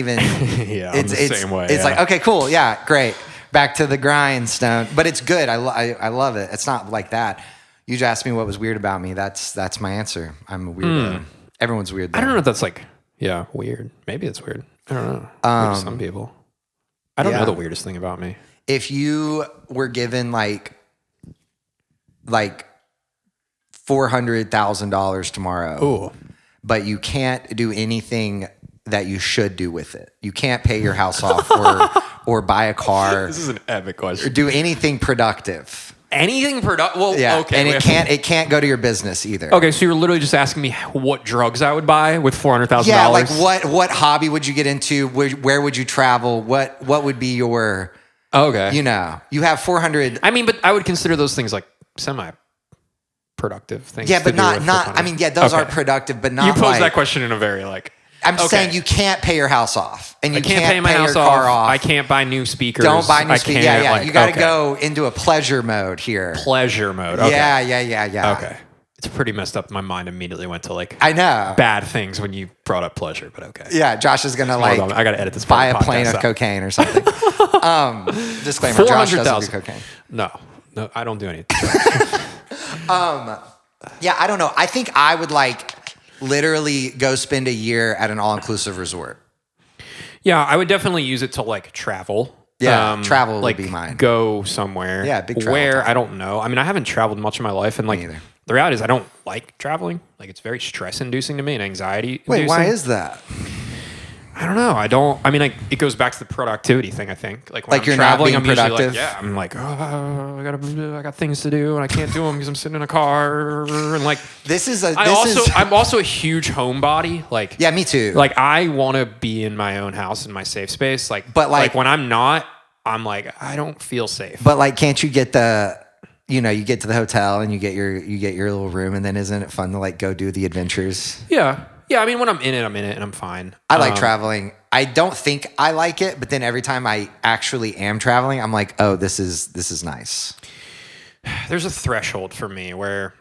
the same way. It's like, okay, cool, yeah, great. Back to the grindstone. But it's good. I love it. It's not like that. You just asked me what was weird about me. That's my answer. I'm a weirdo. Everyone's weird though. I don't know if that's like weird. Maybe it's weird. I don't know. Maybe some people. I don't know the weirdest thing about me. If you were given like $400,000 tomorrow, but you can't do anything that you should do with it. You can't pay your house off or buy a car. This is an epic question. Or do anything productive. Anything productive? Well, yeah. Okay. And it can't go to your business either. Okay, so you're literally just asking me what drugs I would buy with $400,000? Yeah, like what hobby would you get into? Where would you travel? What would be your... Okay. You know, you have 400... I mean, but I would consider those things like semi-productive things. Yeah, but not I mean, yeah, those are productive, but not You posed that question in a very like... I'm saying you can't pay your house off, and you can't pay my house your car off. I can't buy new speakers. Don't buy new speakers. Yeah. Like, you got to go into a pleasure mode here. Pleasure mode. Okay. Yeah. Okay. It's pretty messed up. My mind immediately went to like I know bad things when you brought up pleasure, but okay. Yeah, Josh is gonna like I got to edit this. Buy a plane of cocaine or something. Disclaimer: Josh doesn't do cocaine. No, I don't do anything. Yeah, I don't know. I think I would like literally go spend a year at an all-inclusive resort. Yeah, I would definitely use it to like travel. Yeah, travel like would be mine. Go somewhere. Yeah, big travel. Where I don't know. I mean, I haven't traveled much in my life, and like the reality is, I don't like traveling. Like it's very stress-inducing to me and anxiety. Wait, why is that? I don't know. I mean, like it goes back to the productivity thing. I think like when I'm you're traveling, not being productive. I'm like, I got things to do, and I can't do them because I'm sitting in a car. And like I'm also a huge homebody. Like yeah, me too. Like I want to be in my own house in my safe space. But when I'm not, I'm like I don't feel safe. But like, can't you get you get to the hotel and you get your little room, and then isn't it fun to like go do the adventures? Yeah. Yeah, I mean, when I'm in it, and I'm fine. I like traveling. I don't think I like it, but then every time I actually am traveling, I'm like, oh, this is nice. There's a threshold for me where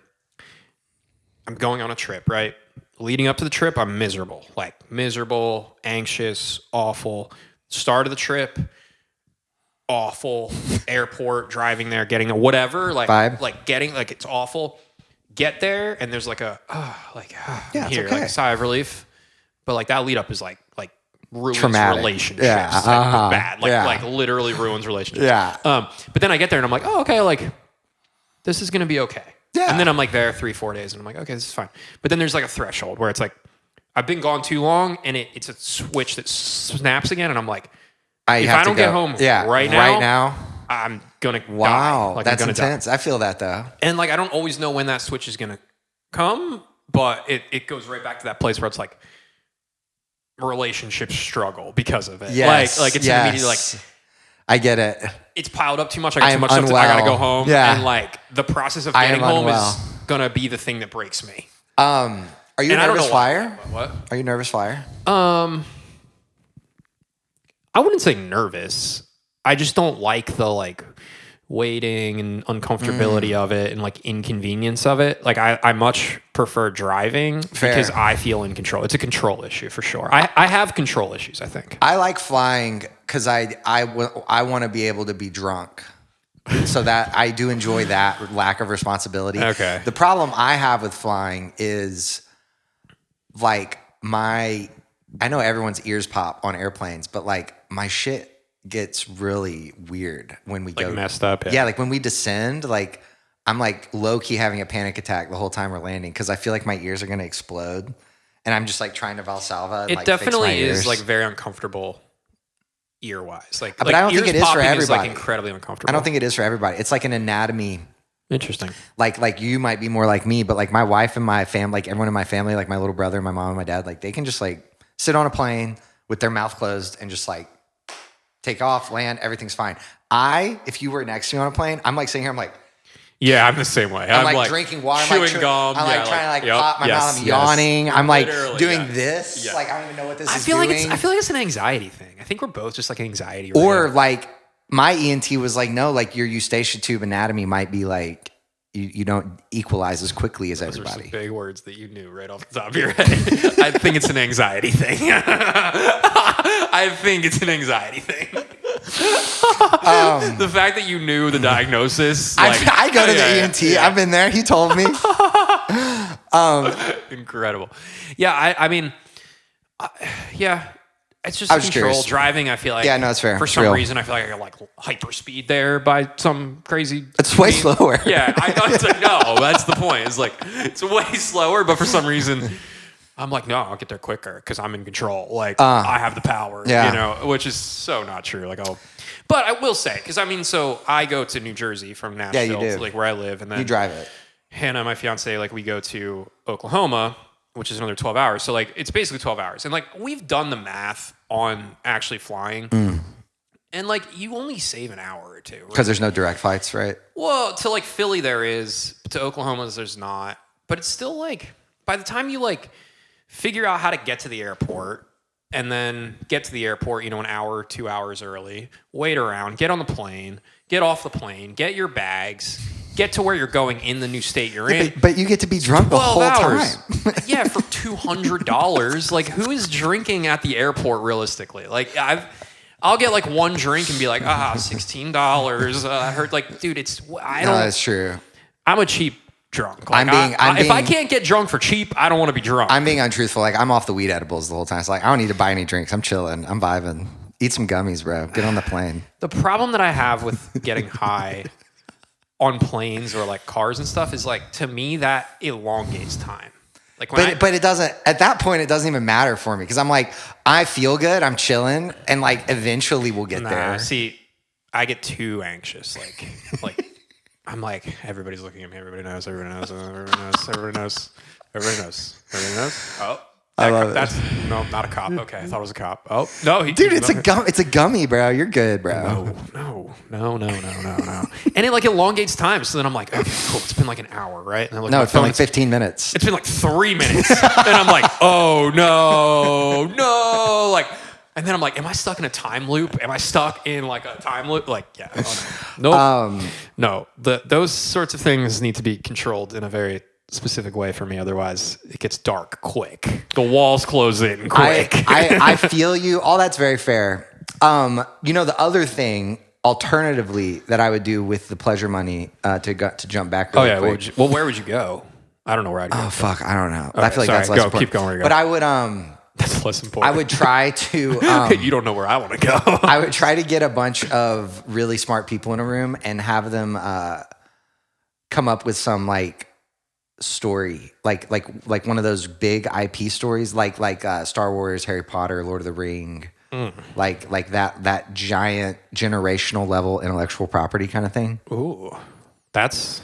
I'm going on a trip, right? Leading up to the trip, I'm miserable. Like, miserable, anxious, awful. Start of the trip, awful. Airport, driving there, getting there, whatever. Like, vibe. Like, getting, like, it's awful. Get there and there's like a here, like a sigh of relief, but like that lead up is like ruins traumatic relationships, like, bad, like literally ruins relationships. Yeah. But then I get there and I'm like, oh, okay, like this is gonna be okay. Yeah. And then I'm like there 3-4 days and I'm like, okay, this is fine. But then there's like a threshold where it's like I've been gone too long and it's a switch that snaps again and I'm like, if I don't get home right now. I'm gonna die. Like, that's intense. Die. I feel that though. And like I don't always know when that switch is gonna come, but it goes right back to that place where it's like relationships struggle because of it. Yes, like it's immediately like I get it. It's piled up too much. I got too much stuff. I gotta go home. Yeah. And like the process of getting home is gonna be the thing that breaks me. Are you a nervous flyer? What? Are you a nervous flyer? I wouldn't say nervous. I just don't like the like waiting and uncomfortability of it and like inconvenience of it. Like I much prefer driving because I feel in control. It's a control issue for sure. I have control issues, I think. I like flying because I want to be able to be drunk. So that I do enjoy that lack of responsibility. Okay. The problem I have with flying is like I know everyone's ears pop on airplanes, but like my shit gets really weird when we like go messed up. Yeah, like when we descend, like I'm like low key having a panic attack the whole time we're landing because I feel like my ears are gonna explode, and I'm just like trying to Valsalva. And, it like, definitely fix my is ears. like very uncomfortable ear wise. Like, but I don't think it is for everybody. Is, like incredibly uncomfortable. I don't think it is for everybody. It's like an anatomy. Interesting. Like you might be more like me, but like my wife and my family, like everyone in my family, like my little brother, my mom and my dad, like they can just like sit on a plane with their mouth closed and just like take off, land, everything's fine. If you were next to me on a plane, I'm like sitting here, I'm like, yeah, I'm the same way. I'm like drinking water, chewing gum. I'm like trying to like pop my mouth, I'm yawning. I'm like doing this. Yeah. Like I don't even know what this is doing. doing. I feel like it's an anxiety thing. I think we're both just like anxiety. Or like my ENT was like, no, like your eustachian tube anatomy might be like, you don't equalize as quickly as everybody. Those are some big words that you knew right off the top of your head. I think it's an anxiety thing. I think it's an anxiety thing. The fact that you knew the diagnosis. Like, I go to the ENT. Yeah. I've been there. He told me. Incredible. Yeah, I mean, yeah. It's just control. Curious. Driving, I feel like. Yeah, no, it's fair. For some reason, I feel like I got like hyper speed there by some crazy. It's way slower. Yeah, I know. It's like, no, that's the point. It's like, it's way slower, but for some reason, I'm like, no, I'll get there quicker because I'm in control. Like, I have the power, you know, which is so not true. Like, but I will say, because I mean, so I go to New Jersey from Nashville to like where I live, and then you drive it. Hannah, my fiance, like we go to Oklahoma, which is another 12 hours. So like, it's basically 12 hours. And like, we've done the math on actually flying. And like, you only save an hour or two. Because there's no direct flights, right? Well, to like Philly there is, to Oklahoma there's not. But it's still like, by the time you like figure out how to get to the airport and then get to the airport, you know, an hour, 2 hours early, wait around, get on the plane, get off the plane, get your bags, get to where you're going in the new state you're in. But you get to be drunk the whole hours. time. Yeah, for $200. Like, who is drinking at the airport realistically? Like, I'll get like one drink and be like, $16. I heard like, dude, No, that's true. I'm a cheap drunk. Like, if I can't get drunk for cheap, I don't want to be drunk. I'm being untruthful. Like, I'm off the weed edibles the whole time. It's like, I don't need to buy any drinks. I'm chilling. I'm vibing. Eat some gummies, bro. Get on the plane. The problem that I have with getting high on planes or like cars and stuff is like, to me, that elongates time. Like, but it doesn't, at that point, it doesn't even matter for me. Cause I'm like, I feel good. I'm chilling. And like, eventually we'll get there. See, I get too anxious. Like, I'm like, everybody's looking at me. Everybody knows. Everybody knows. Everybody knows. Everybody knows. Everybody knows. Everybody knows. Oh. I love that's no, not a cop. Okay, I thought it was a cop. Oh no, dude, it's a gummy, bro. You're good, bro. No. And it like elongates time. So then I'm like, okay, cool. It's been like an hour, right? And I look no, it's been like 15 minutes. It's been like 3 minutes. And I'm like, oh no. Like, and then I'm like, am I stuck in a time loop? Am I stuck in like a time loop? Like, yeah. Oh, no. No. Those sorts of things need to be controlled in a very specific way for me. Otherwise, it gets dark quick. The walls close in quick. I feel you. All that's very fair. You know, the other thing, alternatively, that I would do with the pleasure money to jump back really quick. Where would you go? I don't know where I'd go. Oh, fuck. I don't know. Okay, I feel like that's less important. Keep going where you go. But I would... that's less important. I would try to... you don't know where I want to go. I would try to get a bunch of really smart people in a room and have them come up with some, like, story, like one of those big IP stories, like Star Wars, Harry Potter, Lord of the Ring, like that giant generational level intellectual property kind of thing. Ooh, that's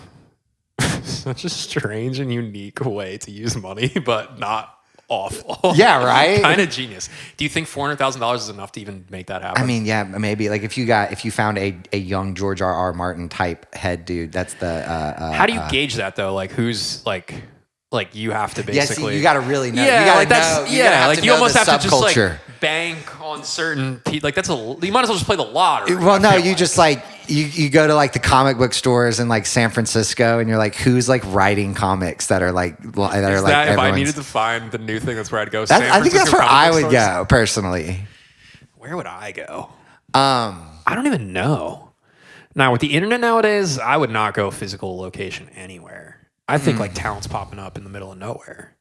such a strange and unique way to use money, but not awful. Yeah, right. Kind of genius. Do you think $400,000 is enough to even make that happen? I mean, yeah, maybe. Like if you found a young George R.R. Martin type head dude, that's the. How do you gauge that though? Like who's like like you have to Yeah, basically see, you got to really know. Yeah, you gotta like that's know, you gotta have like to you know almost the have to just subculture. like bank on certain people. Like you might as well just play the lottery. Well, no, I you feel just like you go to like the comic book stores in like San Francisco, and you're like, who's like writing comics that are like Is that if I everyone's- needed to find the new thing, that's where I'd go. I think that's Francisco where comic I book would stores? go personally. Where would I go? I don't even know. Now with the internet nowadays, I would not go physical location anywhere. I think like talent's popping up in the middle of nowhere.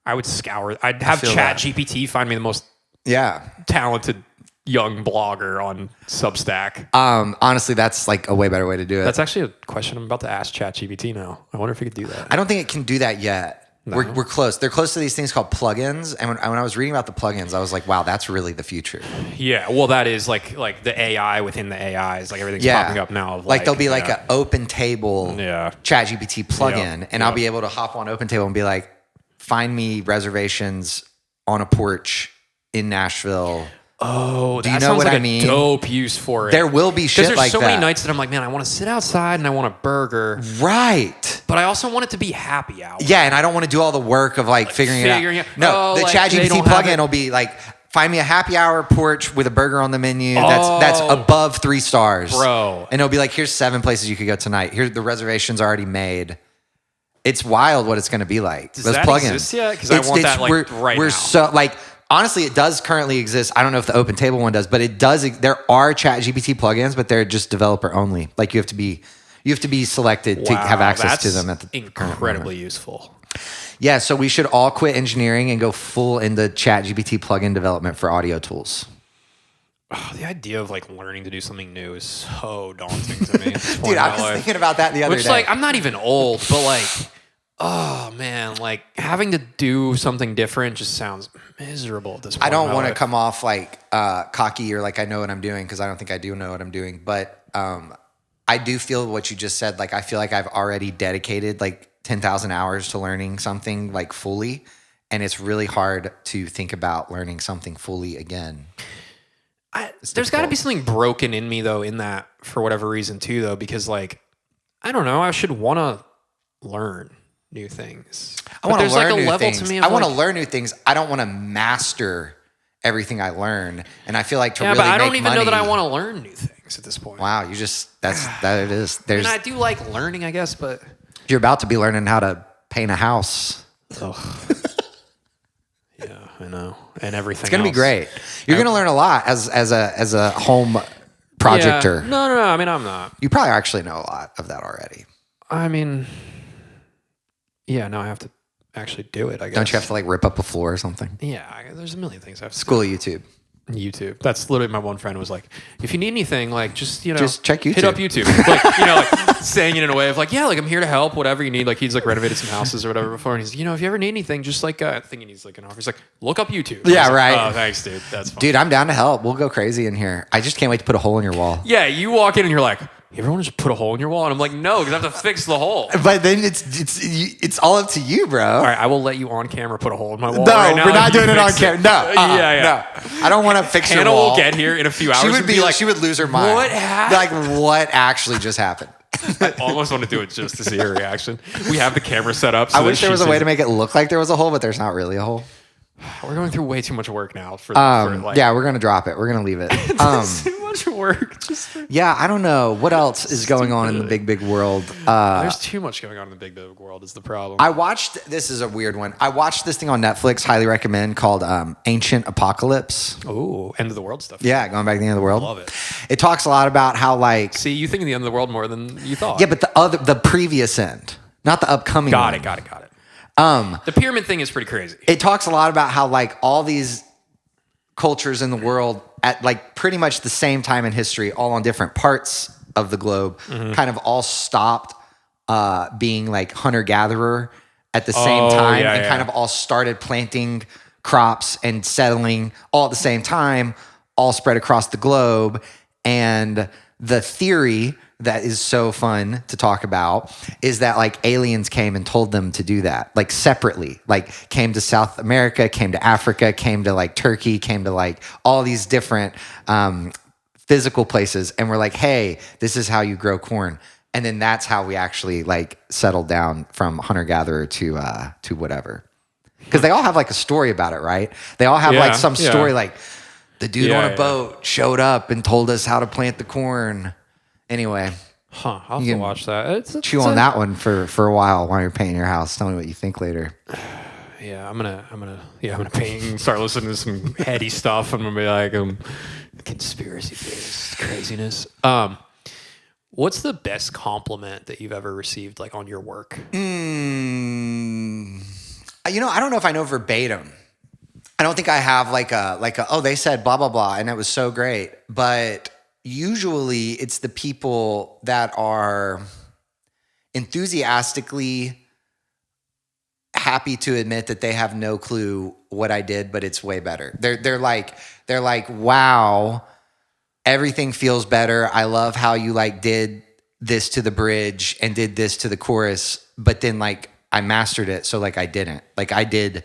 I would scour. I'd have feel Chat that. GPT find me the most Yeah. talented young blogger on Substack. Honestly, that's like a way better way to do it. That's actually a question I'm about to ask Chat GPT now. I wonder if it could do that. I don't think it can do that yet. No. We're close. They're close to these things called plugins. And when I was reading about the plugins, I was like, wow, that's really the future. Yeah, well, that is like the AI within the AIs. Like everything's popping up now. Of Like there'll be like an open table Chat GPT plugin, and I'll be able to hop on open table and be like, find me reservations on a porch in Nashville. Oh, do you that know sounds what like I mean? A dope use for it. There will be shit there's like so that. many nights that I'm like, man, I want to sit outside and I want a burger, Right. but I also want it to be happy hour. Yeah, and I don't want to do all the work of like figuring it out. No, the Chat GPT plugin will be like, find me a happy hour porch with a burger on the menu that's above 3 stars. Bro. And it'll be like, here's 7 places you could go tonight. Here, the reservations are already made. It's wild what it's going to be like. Does Those that plugins. exist yet? Because I want that like right we're now. so like, honestly, it does currently exist. I don't know if the open table one does, but it does. There are Chat GPT plugins, but they're just developer only. Like you have to be selected to have access to them. At the incredibly useful. Yeah, so we should all quit engineering and go full into Chat GPT plugin development for audio tools. Oh, the idea of like learning to do something new is so daunting to me. Dude, I was thinking about that the other day. Like, I'm not even old, but like, oh man, like having to do something different just sounds miserable at this point. I don't want to come off like cocky or like I know what I'm doing, because I don't think I do know what I'm doing. But I do feel what you just said. Like I feel like I've already dedicated like 10,000 hours to learning something like fully, and it's really hard to think about learning something fully again. There's got to be something broken in me though, in that for whatever reason too, though, because like I don't know, I should want to learn new things. I want to learn like a new level things. to me. I want to like, learn new things. I don't want to master everything I learn, and I feel like to really but I don't make even know that I money- want to learn new things at this point. Wow, you just that it is. There's And I do like learning, I guess, but you're about to be learning how to paint a house. yeah, I know, and everything. It's gonna be else. great. You're gonna learn a lot as a home projector. Yeah. No. I mean, I'm not. You probably actually know a lot of that already. I mean, yeah. No, I have to actually do it. I guess. Don't you have to like rip up a floor or something? Yeah, there's a million things I have to School of YouTube. YouTube. That's literally my one friend was like, if you need anything, like just Just check YouTube. hit up YouTube. Like like saying it in a way of like, yeah, like I'm here to help, whatever you need. Like he's like renovated some houses or whatever before, and he's if you ever need anything, just like I think he needs like an offer. He's like, look up YouTube. Yeah, like, right. Oh, thanks, dude. That's fine. Dude, I'm down to help. We'll go crazy in here. I just can't wait to put a hole in your wall. Yeah, you walk in and you're like, you ever want to just put a hole in your wall? And I'm like, no, because I have to fix the hole. But then it's all up to you, bro. All right, I will let you on camera put a hole in my wall. No, right now we're not if you doing it on fix camera. No, yeah. no. I don't want to fix your Hannah wall. will get here in a few hours. She would and be like, she would lose her mind. What happened? Like, what actually just happened? I almost want to do it just to see her reaction. We have the camera set up. So I wish there was a way to make. make it look like there was a hole, but there's not really a hole. We're going through way too much work now. Yeah, we're gonna drop it. We're gonna leave it. Too much work. Yeah, I don't know what else is going on in the big world. There's too much going on in the big world. Is the problem? I watched. This is a weird one. I watched this thing on Netflix. Highly recommend. Called Ancient Apocalypse. Oh, end of the world stuff. Yeah, going back to the end of the world. Love it. It talks a lot about how like. See, you think of the end of the world more than you thought. Yeah, but the previous end, not the upcoming. Got one. it. The pyramid thing is pretty crazy. It talks a lot about how like all these cultures in the world at like pretty much the same time in history, all on different parts of the globe, kind of all stopped being like hunter-gatherer at the same time and kind of all started planting crops and settling all at the same time, all spread across the globe. And the theory that is so fun to talk about is that like aliens came and told them to do that, like separately, like came to South America, came to Africa, came to like Turkey, came to like all these different physical places. And we're like, hey, this is how you grow corn. And then that's how we actually like settled down from hunter-gatherer to whatever. Because they all have like a story about it, right? They all have like some story like the dude on a boat showed up and told us how to plant the corn. Anyway. I'll have to watch that. Chew on that one for a while you're painting your house. Tell me what you think later. Yeah, I'm gonna paint and start listening to some heady stuff. I'm gonna be like, conspiracy theories, craziness. What's the best compliment that you've ever received, like on your work? I don't know if I know verbatim. I don't think I have like a oh, they said blah blah blah and it was so great. But usually it's the people that are enthusiastically happy to admit that they have no clue what I did, but it's way better. They're like, wow, everything feels better. I love how you like did this to the bridge and did this to the chorus, but then like I mastered it. So like I didn't. Like I did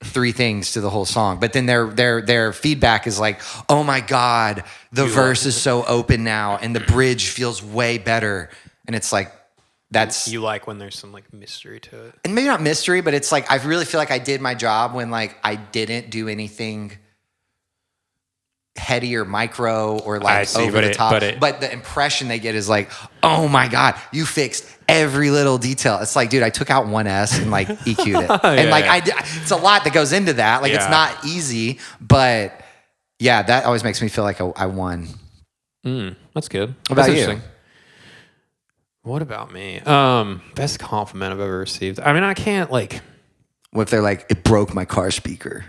3 things to the whole song, but then their feedback is like, oh my God, the verse is so open now and the bridge feels way better. And it's like, that's you like when there's some like mystery to it, and maybe not mystery, but it's like I really feel like I did my job when like I didn't do anything heady or micro or like over the top. But the impression they get is like, oh my God, you fixed every little detail. It's like, dude, I took out one S and like EQ'd it, and it's a lot that goes into that. Like it's not easy, but yeah, that always makes me feel like I won. That's good. What about you? What about me? Best compliment I've ever received. I mean, I can't like. What if they're like, it broke my car speaker?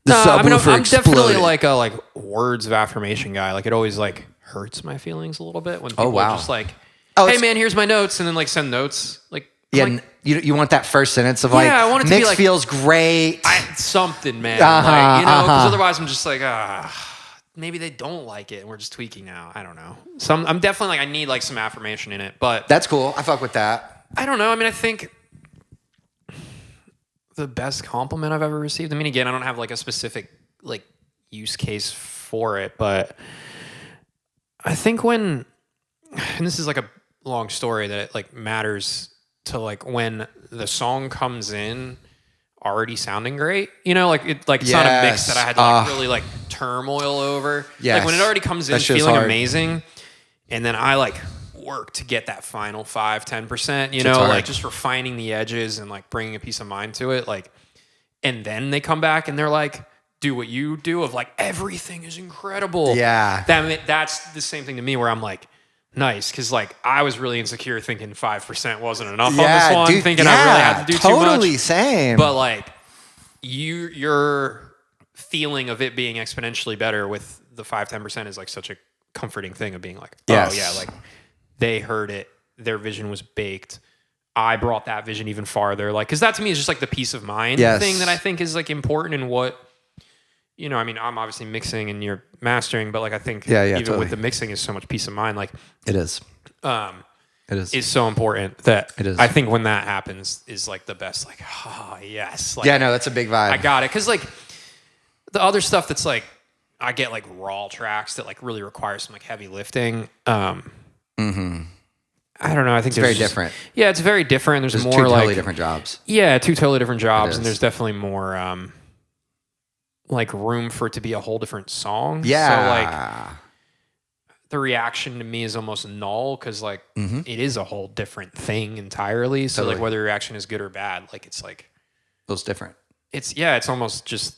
I'm definitely like a words of affirmation guy. Like it always like hurts my feelings a little bit when people are just like, hey man, here's my notes, and then like send notes. Like you want that first sentence of like, I want it to mix be like, feels great. Something, man. Because otherwise I'm just like, maybe they don't like it and we're just tweaking now. I don't know. So I'm definitely like, I need like some affirmation in it, but that's cool. I fuck with that. I don't know. I mean, I think the best compliment I've ever received. I mean, again, I don't have like a specific like use case for it, but I think and this is like a long story that it like matters to like when the song comes in already sounding great, like it's not a mix that I had to like really like turmoil over. Like when it already comes in feeling amazing, and then I like work to get that final 5-10%, like just refining the edges and like bringing a peace of mind to it, like, and then they come back and they're like, do what you do of like everything is incredible. That's the same thing to me where I'm like, nice, because like I was really insecure thinking 5% wasn't enough on this one, thinking I really had to do too much. Totally same. But like your feeling of it being exponentially better with the 5-10% is like such a comforting thing of being like, like they heard it, their vision was baked. I brought that vision even farther. Like, because that to me is just like the peace of mind thing that I think is like important in what, I mean, I'm obviously mixing and you're mastering, but like I think even with the mixing is so much peace of mind. Like it is. It is so important that it is. I think when that happens is like the best. Like, yes. Like, that's a big vibe. I got it. Because like the other stuff that's like I get like raw tracks that like really require some like heavy lifting. I don't know. I think it's very different. Yeah, it's very different. There's more 2 like totally different jobs. Yeah, 2 totally different jobs, and there's definitely more like room for it to be a whole different song. Yeah. So like the reaction to me is almost null because like it is a whole different thing entirely. So like whether your reaction is good or bad, like it's like feels different. It's almost just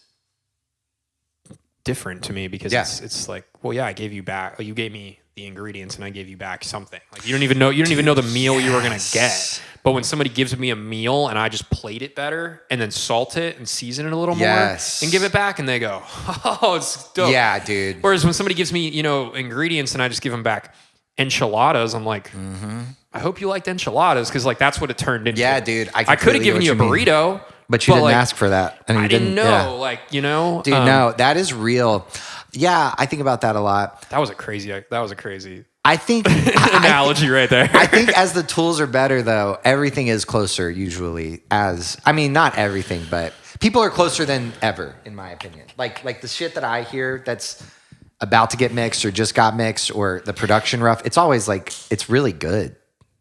different to me because it's like, well, I gave you back. You gave me the ingredients and I gave you back something. Like you don't even know the meal you were gonna get. But when somebody gives me a meal and I just plate it better and then salt it and season it a little more and give it back and they go, oh, it's dope. Yeah, dude. Whereas when somebody gives me, ingredients and I just give them back enchiladas, I'm like, I hope you liked enchiladas because like that's what it turned into. Yeah, dude. I could have given you a burrito. But you didn't ask for that. And I didn't know. Dude, no, that is real. Yeah, I think about that a lot. That was a crazy I think analogy right there. I think as the tools are better though, everything is closer usually not everything, but people are closer than ever in my opinion. Like the shit that I hear that's about to get mixed or just got mixed or the production rough, it's always like, it's really good.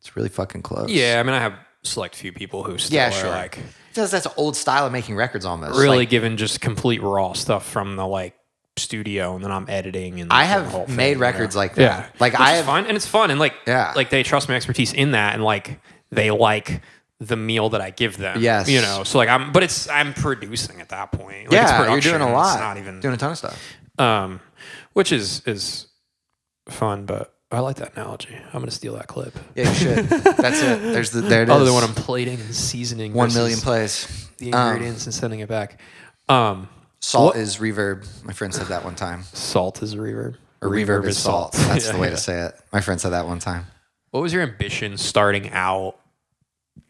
It's really fucking close. Yeah, I mean, I have select few people who still are like... That's an old style of making records almost. Really giving just complete raw stuff from the like studio, and then I'm editing. And I have made records like that. Yeah. Like Which is fun, and it's fun. And like, yeah. like they trust my expertise in that, and like they like the meal that I give them. Yes. You know, so like I'm producing at that point. Like, yeah, you're doing a lot. It's not even doing a ton of stuff. Which is fun, but I like that analogy. I'm gonna steal that clip. Yeah, you should. That's it. There it is. Other than when I'm plating and seasoning. 1 million plays. The ingredients and sending it back. Salt is reverb. My friend said that one time. Salt is reverb. Or reverb is salt. That's the way to say it. My friend said that one time. What was your ambition starting out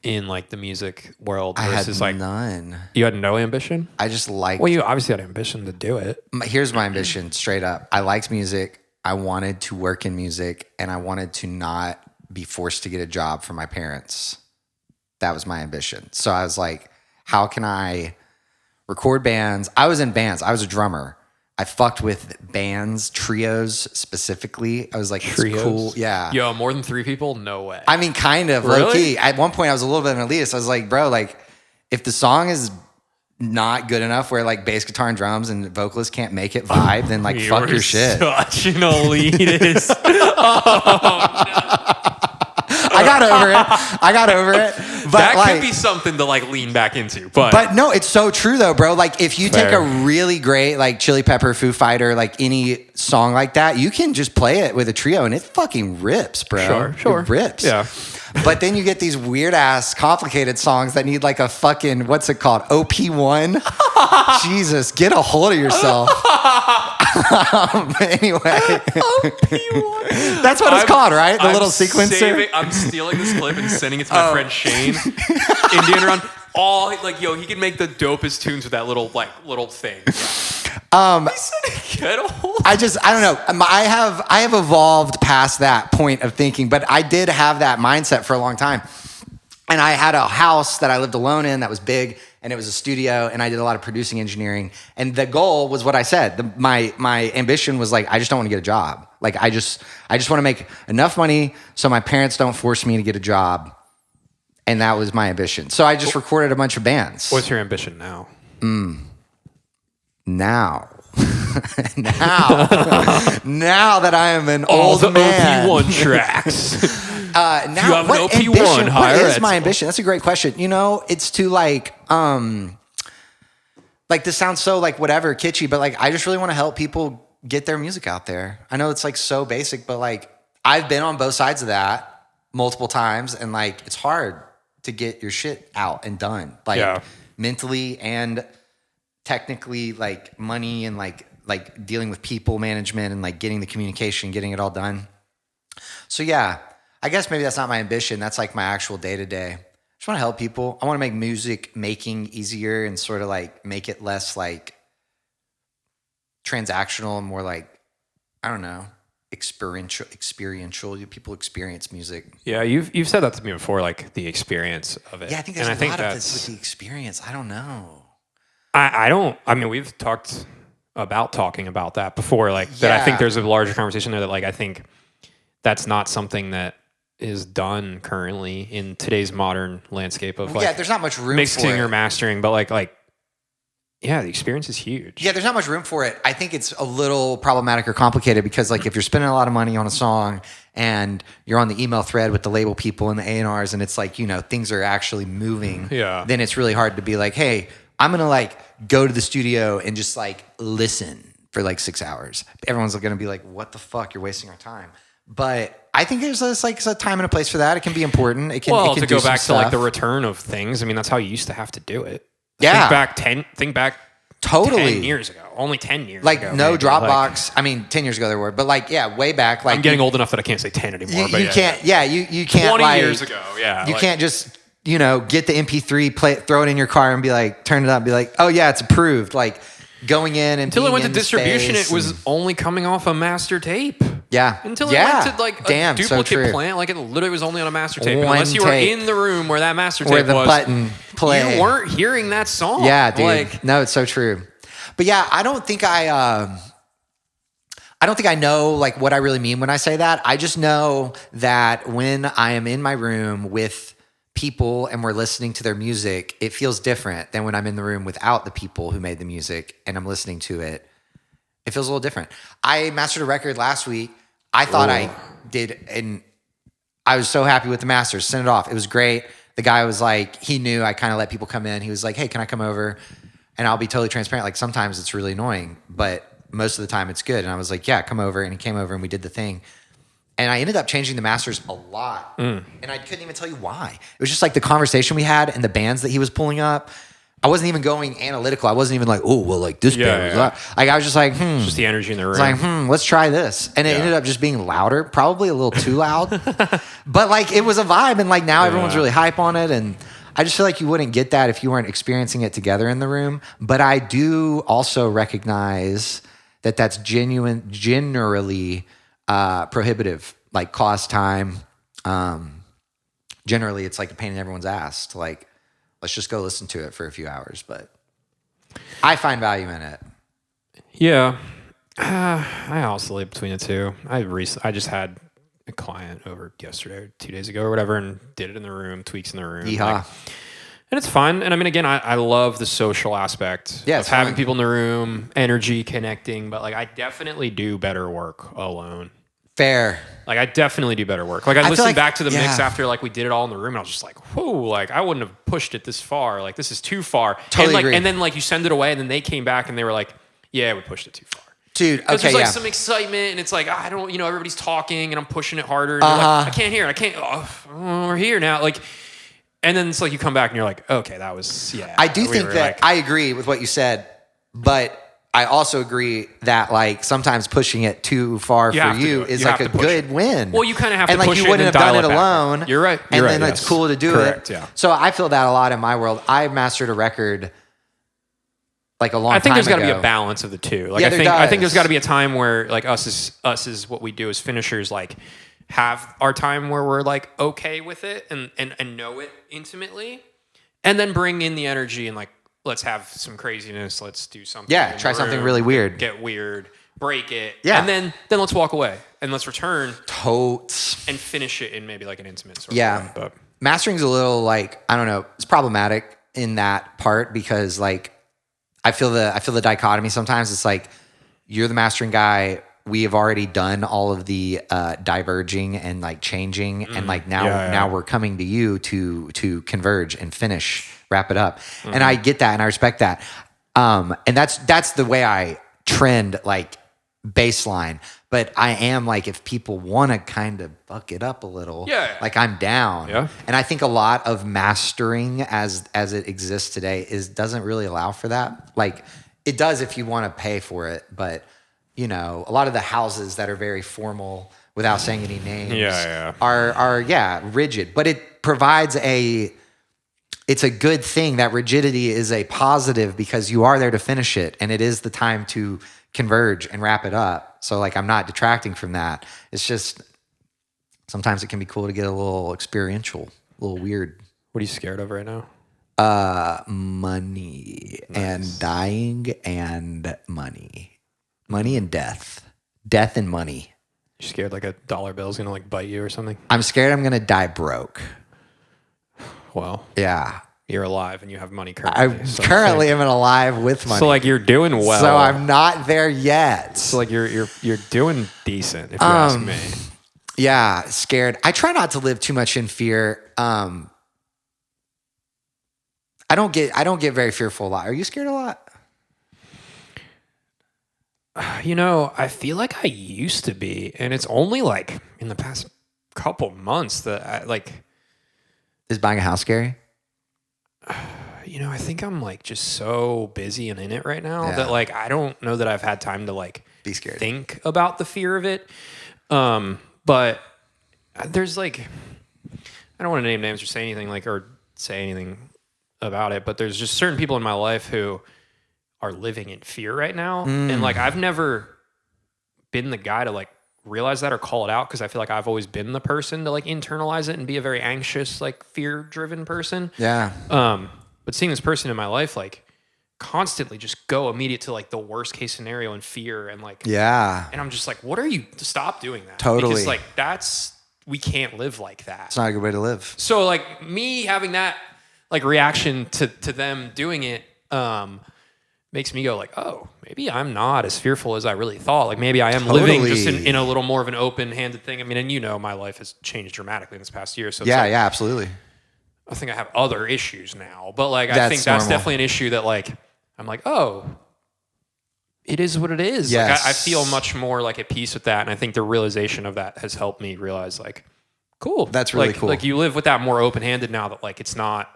in like the music world versus I had none. You had no ambition? I just liked... Well, you obviously had ambition to do it. Here's my ambition, straight up. I liked music. I wanted to work in music, and I wanted to not be forced to get a job from my parents. That was my ambition. So I was like, how can I record bands? I was in bands. I was a drummer. I fucked with bands, trios specifically. I was like, it's cool. Yeah. Yo, more than 3 people? No way. I mean, kind of, really? low key. At one point, I was a little bit of an elitist. I was like, bro, like, if the song is not good enough where like bass guitar and drums and vocalists can't make it vibe, then like fuck your shit. Such an elitist. I got over it. But that like, could be something to like lean back into. But no, it's so true though, bro. Like if you take a really great like Chili Pepper, Foo Fighter, like any song like that, you can just play it with a trio and it fucking rips, bro. Sure. It rips. Yeah. But then you get these weird ass complicated songs that need like a fucking, what's it called? OP1? Jesus, get a hold of yourself. Anyway. OP1. That's what it's called, right? The little sequencer. I'm stealing this clip and sending it to my friend Shane. Indian Run. All like, yo, he can make the dopest tunes with that little thing. Yeah. I don't know. I have evolved past that point of thinking, but I did have that mindset for a long time. And I had a house that I lived alone in that was big, and it was a studio, and I did a lot of producing engineering. And the goal was what I said. My ambition was like, I just don't want to get a job. Like I just want to make enough money so my parents don't force me to get a job. And that was my ambition. So I just recorded a bunch of bands. What's your ambition now? Now that I am an old man. OP1 tracks. Now, you have an OP1, what is my ambition? That's a great question. You know, it's to like this sounds so like whatever kitschy, but like I just really want to help people get their music out there. I know it's like so basic, but like I've been on both sides of that multiple times, and like it's hard to get your shit out and done, like mentally and technically, like money and like dealing with people management and like getting the communication, getting it all done. So yeah, I guess maybe that's not my ambition. That's like my actual day-to-day. I just want to help people. I want to make music making easier and sort of like make it less like transactional and more like, I don't know, experiential. People experience music. Yeah, you've said that to me before, like the experience of it. Yeah, I think there's a lot of this with the experience. I don't know. I mean, we've talked about talking about that before, like that. I think there's a larger conversation there that like I think that's not something that is done currently in today's modern landscape of like there's not much room mixing for it. or mastering, but like yeah, the experience is huge. Yeah, there's not much room for it. I think it's a little problematic or complicated because like if you're spending a lot of money on a song and you're on the email thread with the label people and the A&Rs and it's like, you know, things are actually moving, then it's really hard to be like, hey, I'm going to like go to the studio and just like listen for like 6 hours. Everyone's going to be like, what the fuck? You're wasting our time. But I think there's like a time and a place for that. It can be important. It can to go back to like the return of things. I mean, that's how you used to have to do it. Yeah. Think back totally 10 years ago. Only 10 years like ago. Like no maybe. Dropbox. I mean, 10 years ago there were, but like, yeah, way back. Like I'm getting old enough that I can't say 10 anymore. You can't 20 like, years ago. Yeah. You can't just, you know, get the MP3, play it, throw it in your car and be like, turn it up and be like, oh yeah, it's approved. Like going in and until it went to distribution, it was only coming off a master tape. Yeah. Until it went to like a duplicate plant, like it literally was only on a master tape. Unless you were in the room where that master tape was, button play, you weren't hearing that song. Yeah, dude. No, it's so true. But yeah, I don't think I I don't think I know like what I really mean when I say that. I just know that when I am in my room with people and we're listening to their music, it feels different than when I'm in the room without the people who made the music and I'm listening to it. It feels a little different. I mastered a record last week. I thought I did, and I was so happy with the masters. Sent it off. It was great. The guy was like, he knew I kind of let people come in. He was like, hey, can I come over? And I'll be totally transparent. Like sometimes it's really annoying, but most of the time it's good. And I was like, yeah, come over. And he came over and we did the thing. And I ended up changing the masters a lot. And I couldn't even tell you why. It was just like the conversation we had and the bands that he was pulling up. I wasn't even going analytical. I wasn't even like, oh, well, like this band was like, I was just like, Just the energy in the room. Like, let's try this. And it ended up just being louder, probably a little too loud. But like it was a vibe. And like now everyone's really hype on it. And I just feel like you wouldn't get that if you weren't experiencing it together in the room. But I do also recognize that that's generally prohibitive, like cost time. Generally, it's like a pain in everyone's ass to like, let's just go listen to it for a few hours. But I find value in it. Yeah. I oscillate between the two. I just had a client over yesterday or 2 days ago or whatever and did it in the room, tweaks in the room. Yeehaw. And it's fun. And I mean, again, I love the social aspect of having people in the room, energy, connecting. But like, I definitely do better work alone. Fair. Like, I definitely do better work. Like, I listened back to the mix after like we did it all in the room, and I was just like, whoa, like I wouldn't have pushed it this far. Like, this is too far. Totally agree. And then like you send it away, and then they came back and they were like, yeah, we pushed it too far. Dude, okay, there's like some excitement, and it's like, I don't, everybody's talking, and I'm pushing it harder. And you're like, I can't hear it. I can't. We're here now. Like, and then it's like you come back and you're like, okay, that was I do think that like, I agree with what you said, but I also agree that like sometimes pushing it too far for you is like a good win. Well, you kind of have to push it. And like you wouldn't have done it alone. You're right. And then it's cool to do it. Yeah. So I feel that a lot in my world. I mastered a record like a long time ago. I think there's got to be a balance of the two. Like I think there's got to be a time where like us is what we do as finishers, like have our time where we're like okay with it and know it intimately, and then bring in the energy and like let's have some craziness, let's do something. Yeah, try something really weird. Get weird, break it. Yeah. And then let's walk away and let's return. Totes. And finish it in maybe like an intimate sort of way. But mastering's a little like, I don't know, it's problematic in that part because like I feel the dichotomy sometimes. It's like you're the mastering guy. We have already done all of the diverging and like changing, and like now we're coming to you to converge and finish, wrap it up. And I get that and I respect that. And that's the way I trend like baseline. But I am like, if people want to kind of buck it up a little, like I'm down. Yeah. And I think a lot of mastering as it exists today doesn't really allow for that. Like it does if you want to pay for it, but a lot of the houses that are very formal without saying any names are rigid, but it provides it's a good thing. That rigidity is a positive because you are there to finish it and it is the time to converge and wrap it up. So like, I'm not detracting from that. It's just, sometimes it can be cool to get a little experiential, a little weird. What are you scared of right now? Money and dying and money. Money and death. Death and money. You're scared like a dollar bill is going to like bite you or something? I'm scared I'm going to die broke. Well. Yeah. You're alive and you have money currently. I currently am alive with money. So like you're doing well. So I'm not there yet. So like you're doing decent if you ask me. Yeah, scared. I try not to live too much in fear. I don't get very fearful a lot. Are you scared a lot? I feel like I used to be, and it's only like in the past couple months that I like. Is buying a house scary? I think I'm like just so busy and in it right now that like I don't know that I've had time to like be scared, think about the fear of it. But there's like, I don't want to name names or say anything about it, but there's just certain people in my life who are living in fear right now. And like, I've never been the guy to like realize that or call it out. Cause I feel like I've always been the person to like internalize it and be a very anxious, like fear driven person. Yeah. But seeing this person in my life, like constantly just go immediate to like the worst case scenario and fear and like, and I'm just like, what are you, stop doing that. Totally. Because like we can't live like that. It's not a good way to live. So like me having that like reaction to them doing it, makes me go like, oh, maybe I'm not as fearful as I really thought. Like maybe I am living just in a little more of an open-handed thing. I mean, and my life has changed dramatically in this past year. So yeah, absolutely. I think I have other issues now, but like I think that's definitely an issue that like I'm like, oh, it is what it is. Yes. Like I feel much more like at peace with that, and I think the realization of that has helped me realize like, cool. That's really cool. Like you live with that more open-handed now that like it's not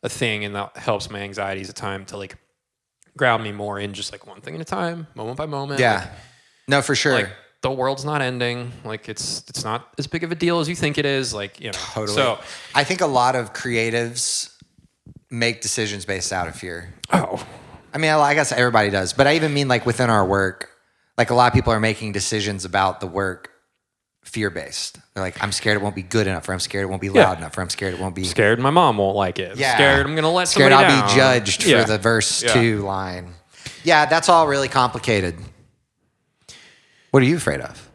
a thing, and that helps my anxieties at time to like ground me more in just like one thing at a time, moment by moment. Yeah. Like, no, for sure. Like the world's not ending. Like it's not as big of a deal as you think it is. Like, Totally. So I think a lot of creatives make decisions based out of fear. Oh. I mean, I guess everybody does, but I even mean like within our work, like a lot of people are making decisions about the work fear-based. They're like, I'm scared it won't be good enough, or I'm scared it won't be loud enough, or I'm scared it won't be... Scared my mom won't like it. Yeah. Scared I'm going to let scared somebody I'll down. be judged for the verse 2 line. Yeah, that's all really complicated. What are you afraid of?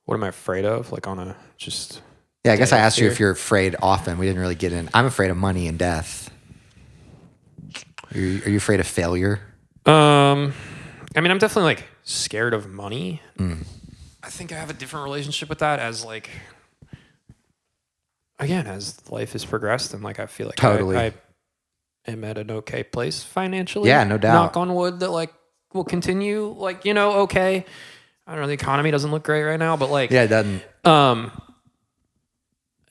What am I afraid of? Like on a just... Yeah, I guess I asked you if you're afraid often. We didn't really get in. I'm afraid of money and death. Are you afraid of failure? I mean, I'm definitely like scared of money. I think I have a different relationship with that as like, again, as life has progressed and like I feel like totally. I am at an okay place financially. Yeah, no doubt. Knock on wood that like will continue like, okay. I don't know, the economy doesn't look great right now, but like... Yeah, it doesn't.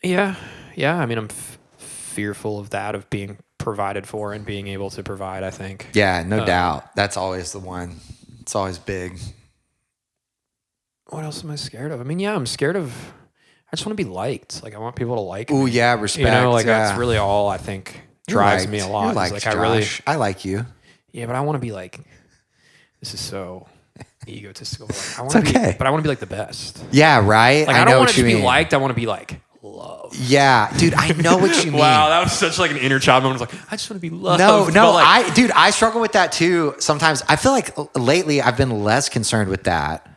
Yeah. I mean, I'm fearful of that, of being provided for and being able to provide, I think. Yeah, no doubt. That's always the one. It's always big. What else am I scared of? I mean, yeah, I'm scared of... I just want to be liked. Like, I want people to like me. Oh, yeah, respect. That's really all I think drives me a lot. You're liked, like, Josh. I like you. Yeah, but I want to be like... This is so egotistical. Like, I it's okay. But I want to be like the best. Yeah, right? Like, I don't want to be liked. I want to be like... Love. Yeah, dude, I know what you mean. Wow, that was such like an inner child moment. It's like, I just want to be loved. No, like, I struggle with that too. Sometimes I feel like lately I've been less concerned with that.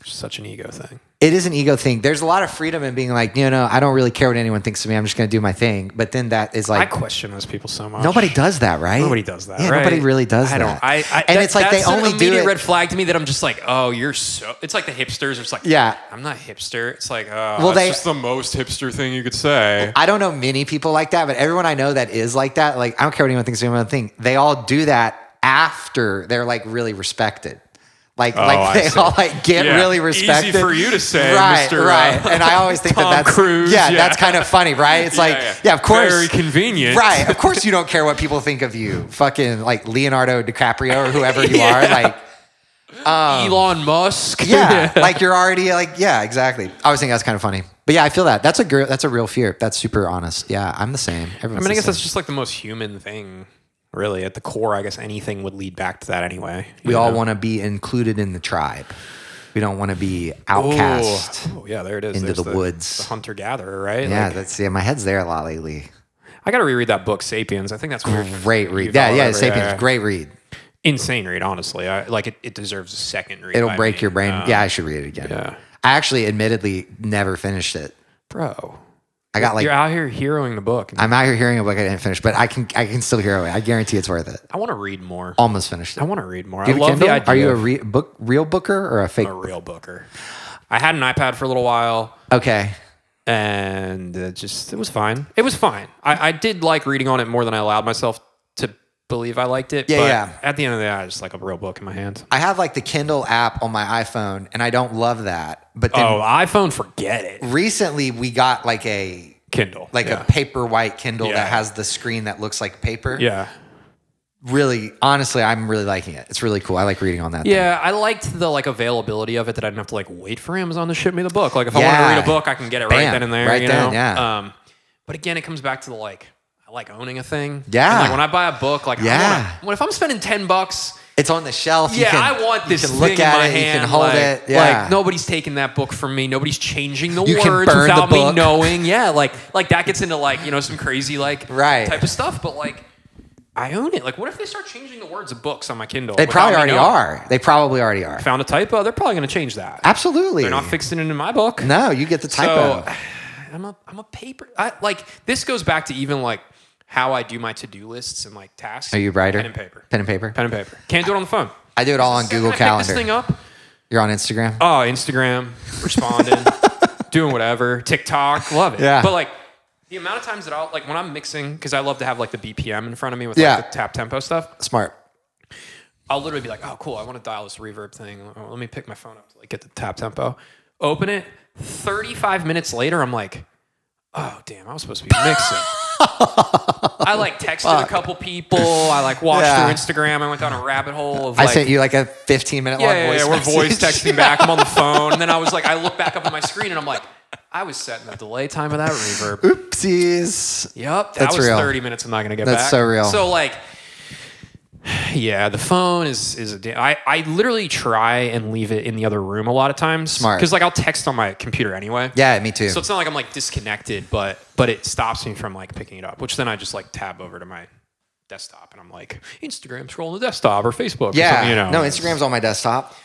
Such an ego thing. It is an ego thing. There's a lot of freedom in being like, I don't really care what anyone thinks of me. I'm just going to do my thing. But then that is like... I question those people so much. Nobody does that, right? Nobody does that, yeah, right? Nobody really does that. And it's like they only do it... That's an red flag to me that I'm just like, oh, you're so... It's like the hipsters. It's like, yeah, I'm not hipster. It's like, that's just the most hipster thing you could say. I don't know many people like that, but everyone I know that is like that, like, I don't care what anyone thinks of anyone. They all do that after they're like really respected. Like they all like get really respected. Easy for you to say, right, Mr. Right. And I always think Tom that's Cruise. That's kind of funny, right? It's of course, very convenient, right? Of course, you don't care what people think of you, fucking like Leonardo DiCaprio or whoever you are, like Elon Musk. Yeah, like you're already like exactly. I always think that's kind of funny, but yeah, I feel that that's a real fear. That's super honest. Yeah, I'm the same. I mean, I guess that's just like the most human thing. Really, at the core, I guess anything would lead back to that anyway. We all want to be included in the tribe. We don't want to be outcast. Oh, yeah, there it is. Into the woods. The hunter-gatherer, right? Yeah, my head's there a lot lately. I got to reread that book, Sapiens. I think that's great read. Yeah, Sapiens, great read. Insane read, honestly. It deserves a second read. It'll break your brain. I should read it again. Yeah. I actually, admittedly, never finished it. Bro. I got You're out here heroing the book. I'm out here hearing a book I didn't finish, but I can still hero it. I guarantee it's worth it. I want to read more. Almost finished it. I want to read more. I love Kindle? the idea. Are you a real booker or a fake? I'm a real booker. I had an iPad for a little while. Okay. And it was fine. It was fine. I did like reading on it more than I allowed myself to believe I liked it. Yeah. At the end of the day, I just like a real book in my hand. I have like the Kindle app on my iPhone, and I don't love that. But then iPhone, forget it. Recently, we got like a Kindle, a paper white Kindle that has the screen that looks like paper. Yeah. Really, honestly, I'm really liking it. It's really cool. I like reading on that. Yeah, I liked the availability of it, that I didn't have to wait for Amazon to ship me the book. Like if I want to read a book, I can get it right then and there. Right then, yeah. But again, it comes back to I like owning a thing. Yeah. And when I buy a book, if I'm spending $10, it's on the shelf. I want this thing look in at my it. hand. You can hold it. Yeah. Like nobody's taking that book from me. Nobody's changing the you words can burn without the book. me knowing. Yeah, like that gets into some crazy type of stuff. But I own it. Like, what if they start changing the words of books on my Kindle? They probably already are. They probably already are. Found a typo. They're probably going to change that. Absolutely. They're not fixing it in my book. No, you get the typo. So, I'm a paper. This goes back to even like how I do my to-do lists and like tasks. Are you a writer? Pen and paper. Pen and paper. Pen and paper. Can't do it on the phone. I do it all on Google Calendar. Pick this thing up. You're on Instagram? Oh, Instagram, responding, doing whatever, TikTok, love it. Yeah. But like the amount of times that I'll like when I'm mixing, because I love to have like the BPM in front of me with like the tap tempo stuff. Smart. I'll literally be like, oh, cool, I want to dial this reverb thing. Oh, let me pick my phone up to like get the tap tempo. Open it. 35 minutes later, I'm like, oh damn, I was supposed to be mixing. I like texted a couple people. I like watched through Instagram. I went down a rabbit hole of I like, sent you like a 15-minute long voice we're message. voice texting back. I'm on the phone. And then I was like, I look back up on my screen and I'm like, I was setting the delay time of that reverb. Oopsies. Yep. That That's was real. 30 minutes I'm not going to get back. That's so real. So like, yeah, the phone is I literally try and leave it in the other room a lot of times. Smart. Because like I'll text on my computer anyway. Yeah, me too. So it's not like I'm like disconnected, but it stops me from like picking it up, which then I just like tab over to my desktop and I'm like, Instagram, scroll on the desktop or Facebook. Yeah. Or something, you know. No, Instagram's on my desktop.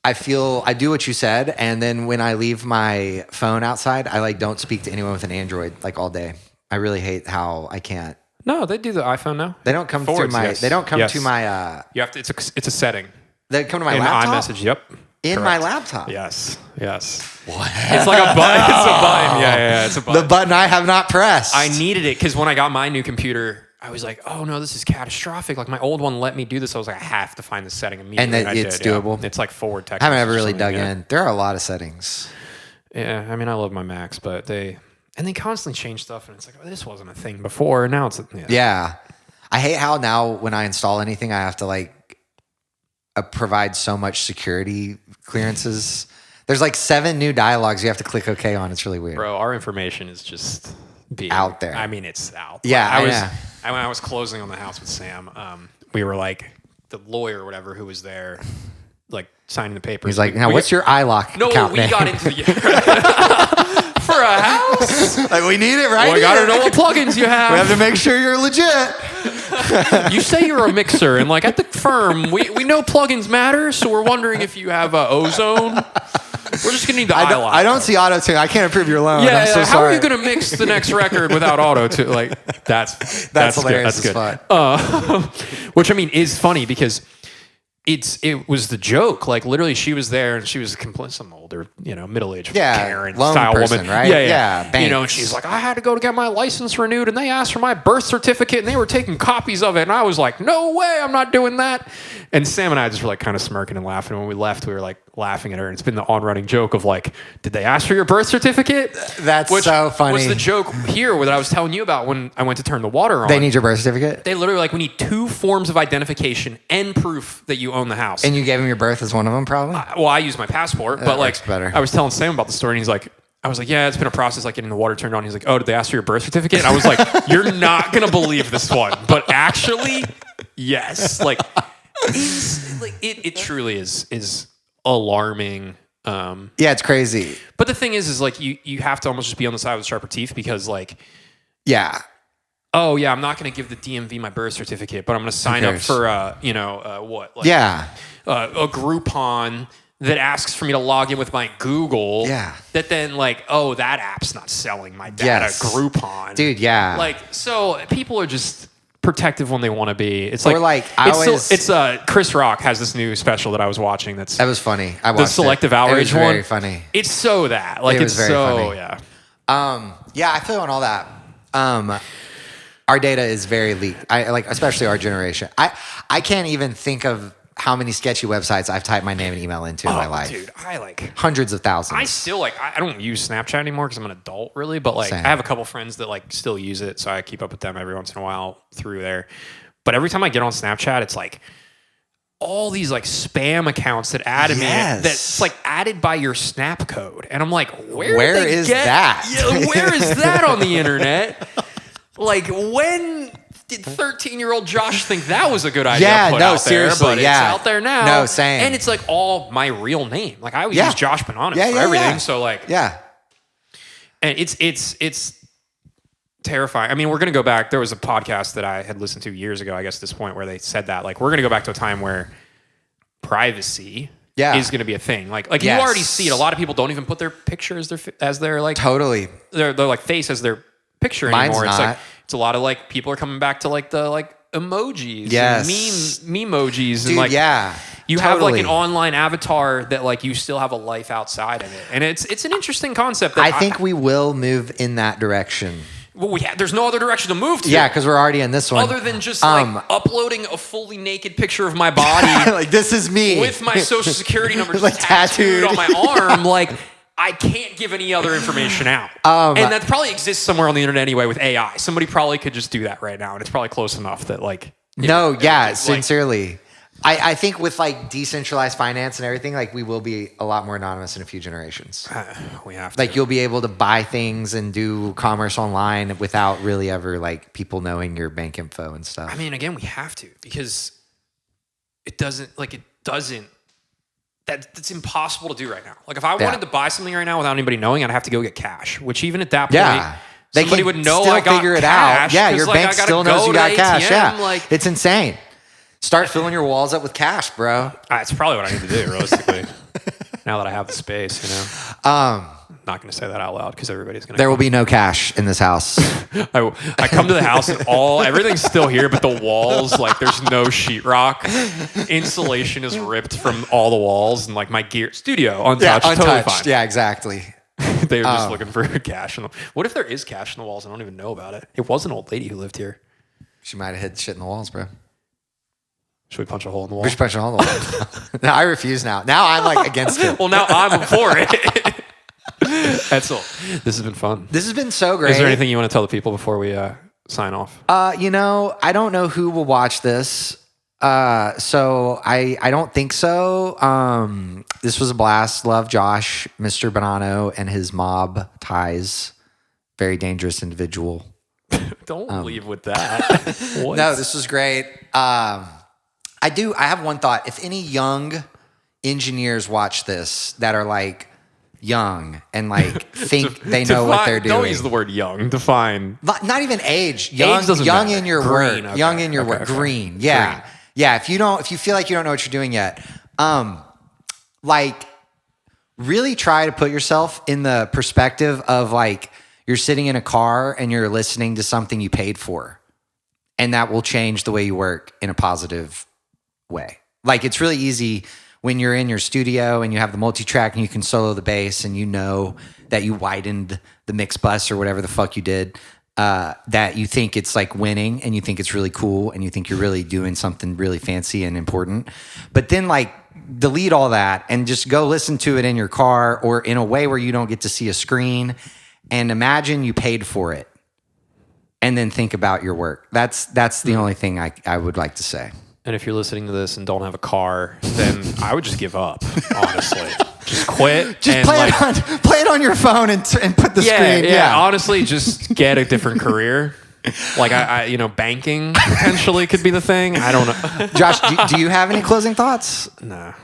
I feel I do what you said, and then when I leave my phone outside, I like don't speak to anyone with an Android like all day. I really hate how I can't. No, they do the iPhone now. They don't come Forwards, to my. yes. They don't come Yes. to my. You have to. It's a setting They come to my in laptop. iMessage. Yep. In Correct. my laptop. Yes. What? It's like a button. It's a button. Yeah. It's a button. The button I have not pressed. I needed it because when I got my new computer, I was like, oh no, this is catastrophic. Like my old one let me do this. I was like, I have to find the setting immediately. And that it's doable? Yeah. It's like forward text. I haven't ever message or really something, dug in. There are a lot of settings. Yeah, I mean, I love my Macs, but they constantly change stuff, and it's like, oh, this wasn't a thing before. And now it's Yeah. I hate how now when I install anything, I have to like provide so much security clearances. There's like 7 new dialogues you have to click OK on. It's really weird. Bro, our information is just being out there. I mean, it's out. Yeah, when I was closing on the house with Sam, we were like the lawyer or whatever who was there, like signing the papers. He's like, now what's your iLock account name? Got into for a house. Like we need it right Well, I gotta know what plugins you have. We have to make sure you're legit. You say you're a mixer, and like at the firm, we know plugins matter, so we're wondering if you have Ozone. We're just gonna need the iLock. I don't see auto tune. I can't approve your loan. Yeah, I'm so how sorry. are you gonna mix the next record without auto tune? Like that's hilarious good. as That's good. Which I mean is funny because it was the joke. Like literally, she was there and she was some older, middle-aged Karen lone style person, woman, right? Yeah. Banks. And she's like, I had to go to get my license renewed, and they asked for my birth certificate, and they were taking copies of it, and I was like, no way, I'm not doing that. And Sam and I just were like kind of smirking and laughing. When we left, we were like laughing at her, and it's been the on-running joke of like, did they ask for your birth certificate? That's so funny. What's the joke here? What I was telling you about when I went to turn the water on? They need your birth certificate? They literally we need 2 forms of identification and proof that you own the house. And you gave him your birth as one of them, probably? I use my passport, but works better. I was telling Sam about the story, and he's like, I was like, yeah, it's been a process, like getting the water turned on. He's like, oh, did they ask for your birth certificate? And I was like, you're not gonna believe this one, but actually, yes. It truly is alarming. Yeah, it's crazy. But the thing is like you have to almost just be on the side with sharper teeth because yeah. Oh yeah, I'm not going to give the DMV my birth certificate, but I'm going to sign up for a Groupon that asks for me to log in with my Google. Yeah. That then that app's not selling my data. Yes. Groupon, Dude. Yeah. So people are just protective when they want to be. It's Chris Rock has this new special that I was watching. That was funny. I watched the selective it. outrage It was very one. funny. It's so that was very funny. yeah. Yeah, I feel on all that. Our data is very leaked. Especially our generation. I can't even think of how many sketchy websites I've typed my name and email into in my life. Dude, hundreds of thousands. I still I don't use Snapchat anymore because I'm an adult, really. But Same. I have a couple friends that still use it, so I keep up with them every once in a while through there. But every time I get on Snapchat, it's all these spam accounts that added me. That's added by your Snap code, and I'm like, where is that? Yeah, where is that on the internet? When did 13-year-old Josh think that was a good idea? Yeah, to put no, out seriously, there, but yeah. it's out there now. No, same. And it's all my real name. I always use Josh Bonanno for everything. Yeah. So yeah. and it's terrifying. I mean, we're going to go back. There was a podcast that I had listened to years ago, I guess at this point, where they said that, like, we're going to go back to a time where privacy is going to be a thing. Like you already see it. A lot of people don't even put their picture as their like totally their like face as their picture anymore. It's like it's a lot of like people are coming back to like the like emojis, and meme-emojis, and like you have like an online avatar that like you still have a life outside of it, and it's an interesting concept. That I think we will move in that direction. Well, there's no other direction to move to. Yeah, because we're already in this one. Other than just like uploading a fully naked picture of my body. Like, this is me. With my social security number like tattooed on my arm. Like, I can't give any other information out. And that probably exists somewhere on the internet anyway with AI. Somebody probably could just do that right now. And it's probably close enough that like... Sincerely. I think with like decentralized finance and everything, like we will be a lot more anonymous in a few generations. We have to. Like you'll be able to buy things and do commerce online without really ever like people knowing your bank info and stuff. I mean, again, we have to because that's impossible to do right now. Like if I wanted to buy something right now without anybody knowing, I'd have to go get cash, which even at that point, somebody would know I got figure it cash. Out. Yeah, your bank still knows you got cash. Yeah, like, it's insane. Start filling your walls up with cash, bro. That's probably what I need to do, realistically. Now that I have the space, you know. I'm not going to say that out loud because everybody's going to. There will be no cash in this house. I come to the house and everything's still here, but the walls, like, there's no sheetrock. Insulation is ripped from all the walls, and like my gear studio untouched. Totally fine. Yeah, exactly. They were just looking for cash. What if there is cash in the walls? I don't even know about it. It was an old lady who lived here. She might have hid shit in the walls, bro. Should we punch a hole in the wall? We should punch a hole in the wall. No, I refuse now. Now I'm like against it. Well, now I'm for it. Edsel, this has been fun. This has been so great. Is there anything you want to tell the people before we sign off? You know, I don't know who will watch this. So I don't think so. This was a blast. Love Josh, Mr. Bonanno, and his mob ties. Very dangerous individual. Don't leave with that. No, this was great. I have one thought. If any young engineers watch this that are like young and like think they know what they're doing. Don't use the word young. Define. Not even age. Young in your work. Okay. Young in your work. Green. Yeah. Green. Yeah. If you feel like you don't know what you're doing yet, like really try to put yourself in the perspective of like you're sitting in a car and you're listening to something you paid for, and that will change the way you work in a positive way. Like it's really easy when you're in your studio and you have the multi-track and you can solo the bass and you know that you widened the mix bus or whatever the fuck you did, that you think it's like winning and you think it's really cool and you think you're really doing something really fancy and important. But then like delete all that and just go listen to it in your car or in a way where you don't get to see a screen, and imagine you paid for it and then think about your work. That's the only thing I would like to say. And if you're listening to this and don't have a car, then I would just give up, honestly. Just quit. Just play it on your phone and put the screen. Yeah, honestly, just get a different career. Like I banking potentially could be the thing. I don't know. Josh, do you have any closing thoughts? Nah.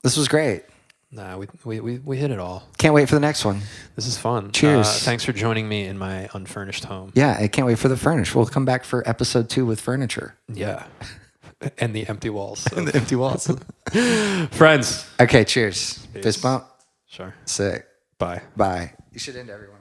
This was great. Nah, we hit it all. Can't wait for the next one. This is fun. Cheers. Thanks for joining me in my unfurnished home. Yeah, I can't wait for the furnish. We'll come back for episode 2 with furniture. Yeah. And the empty walls. And the empty walls. Friends. Okay, cheers. Peace. Fist bump. Sure. Sick. Bye. Bye. You should end everyone.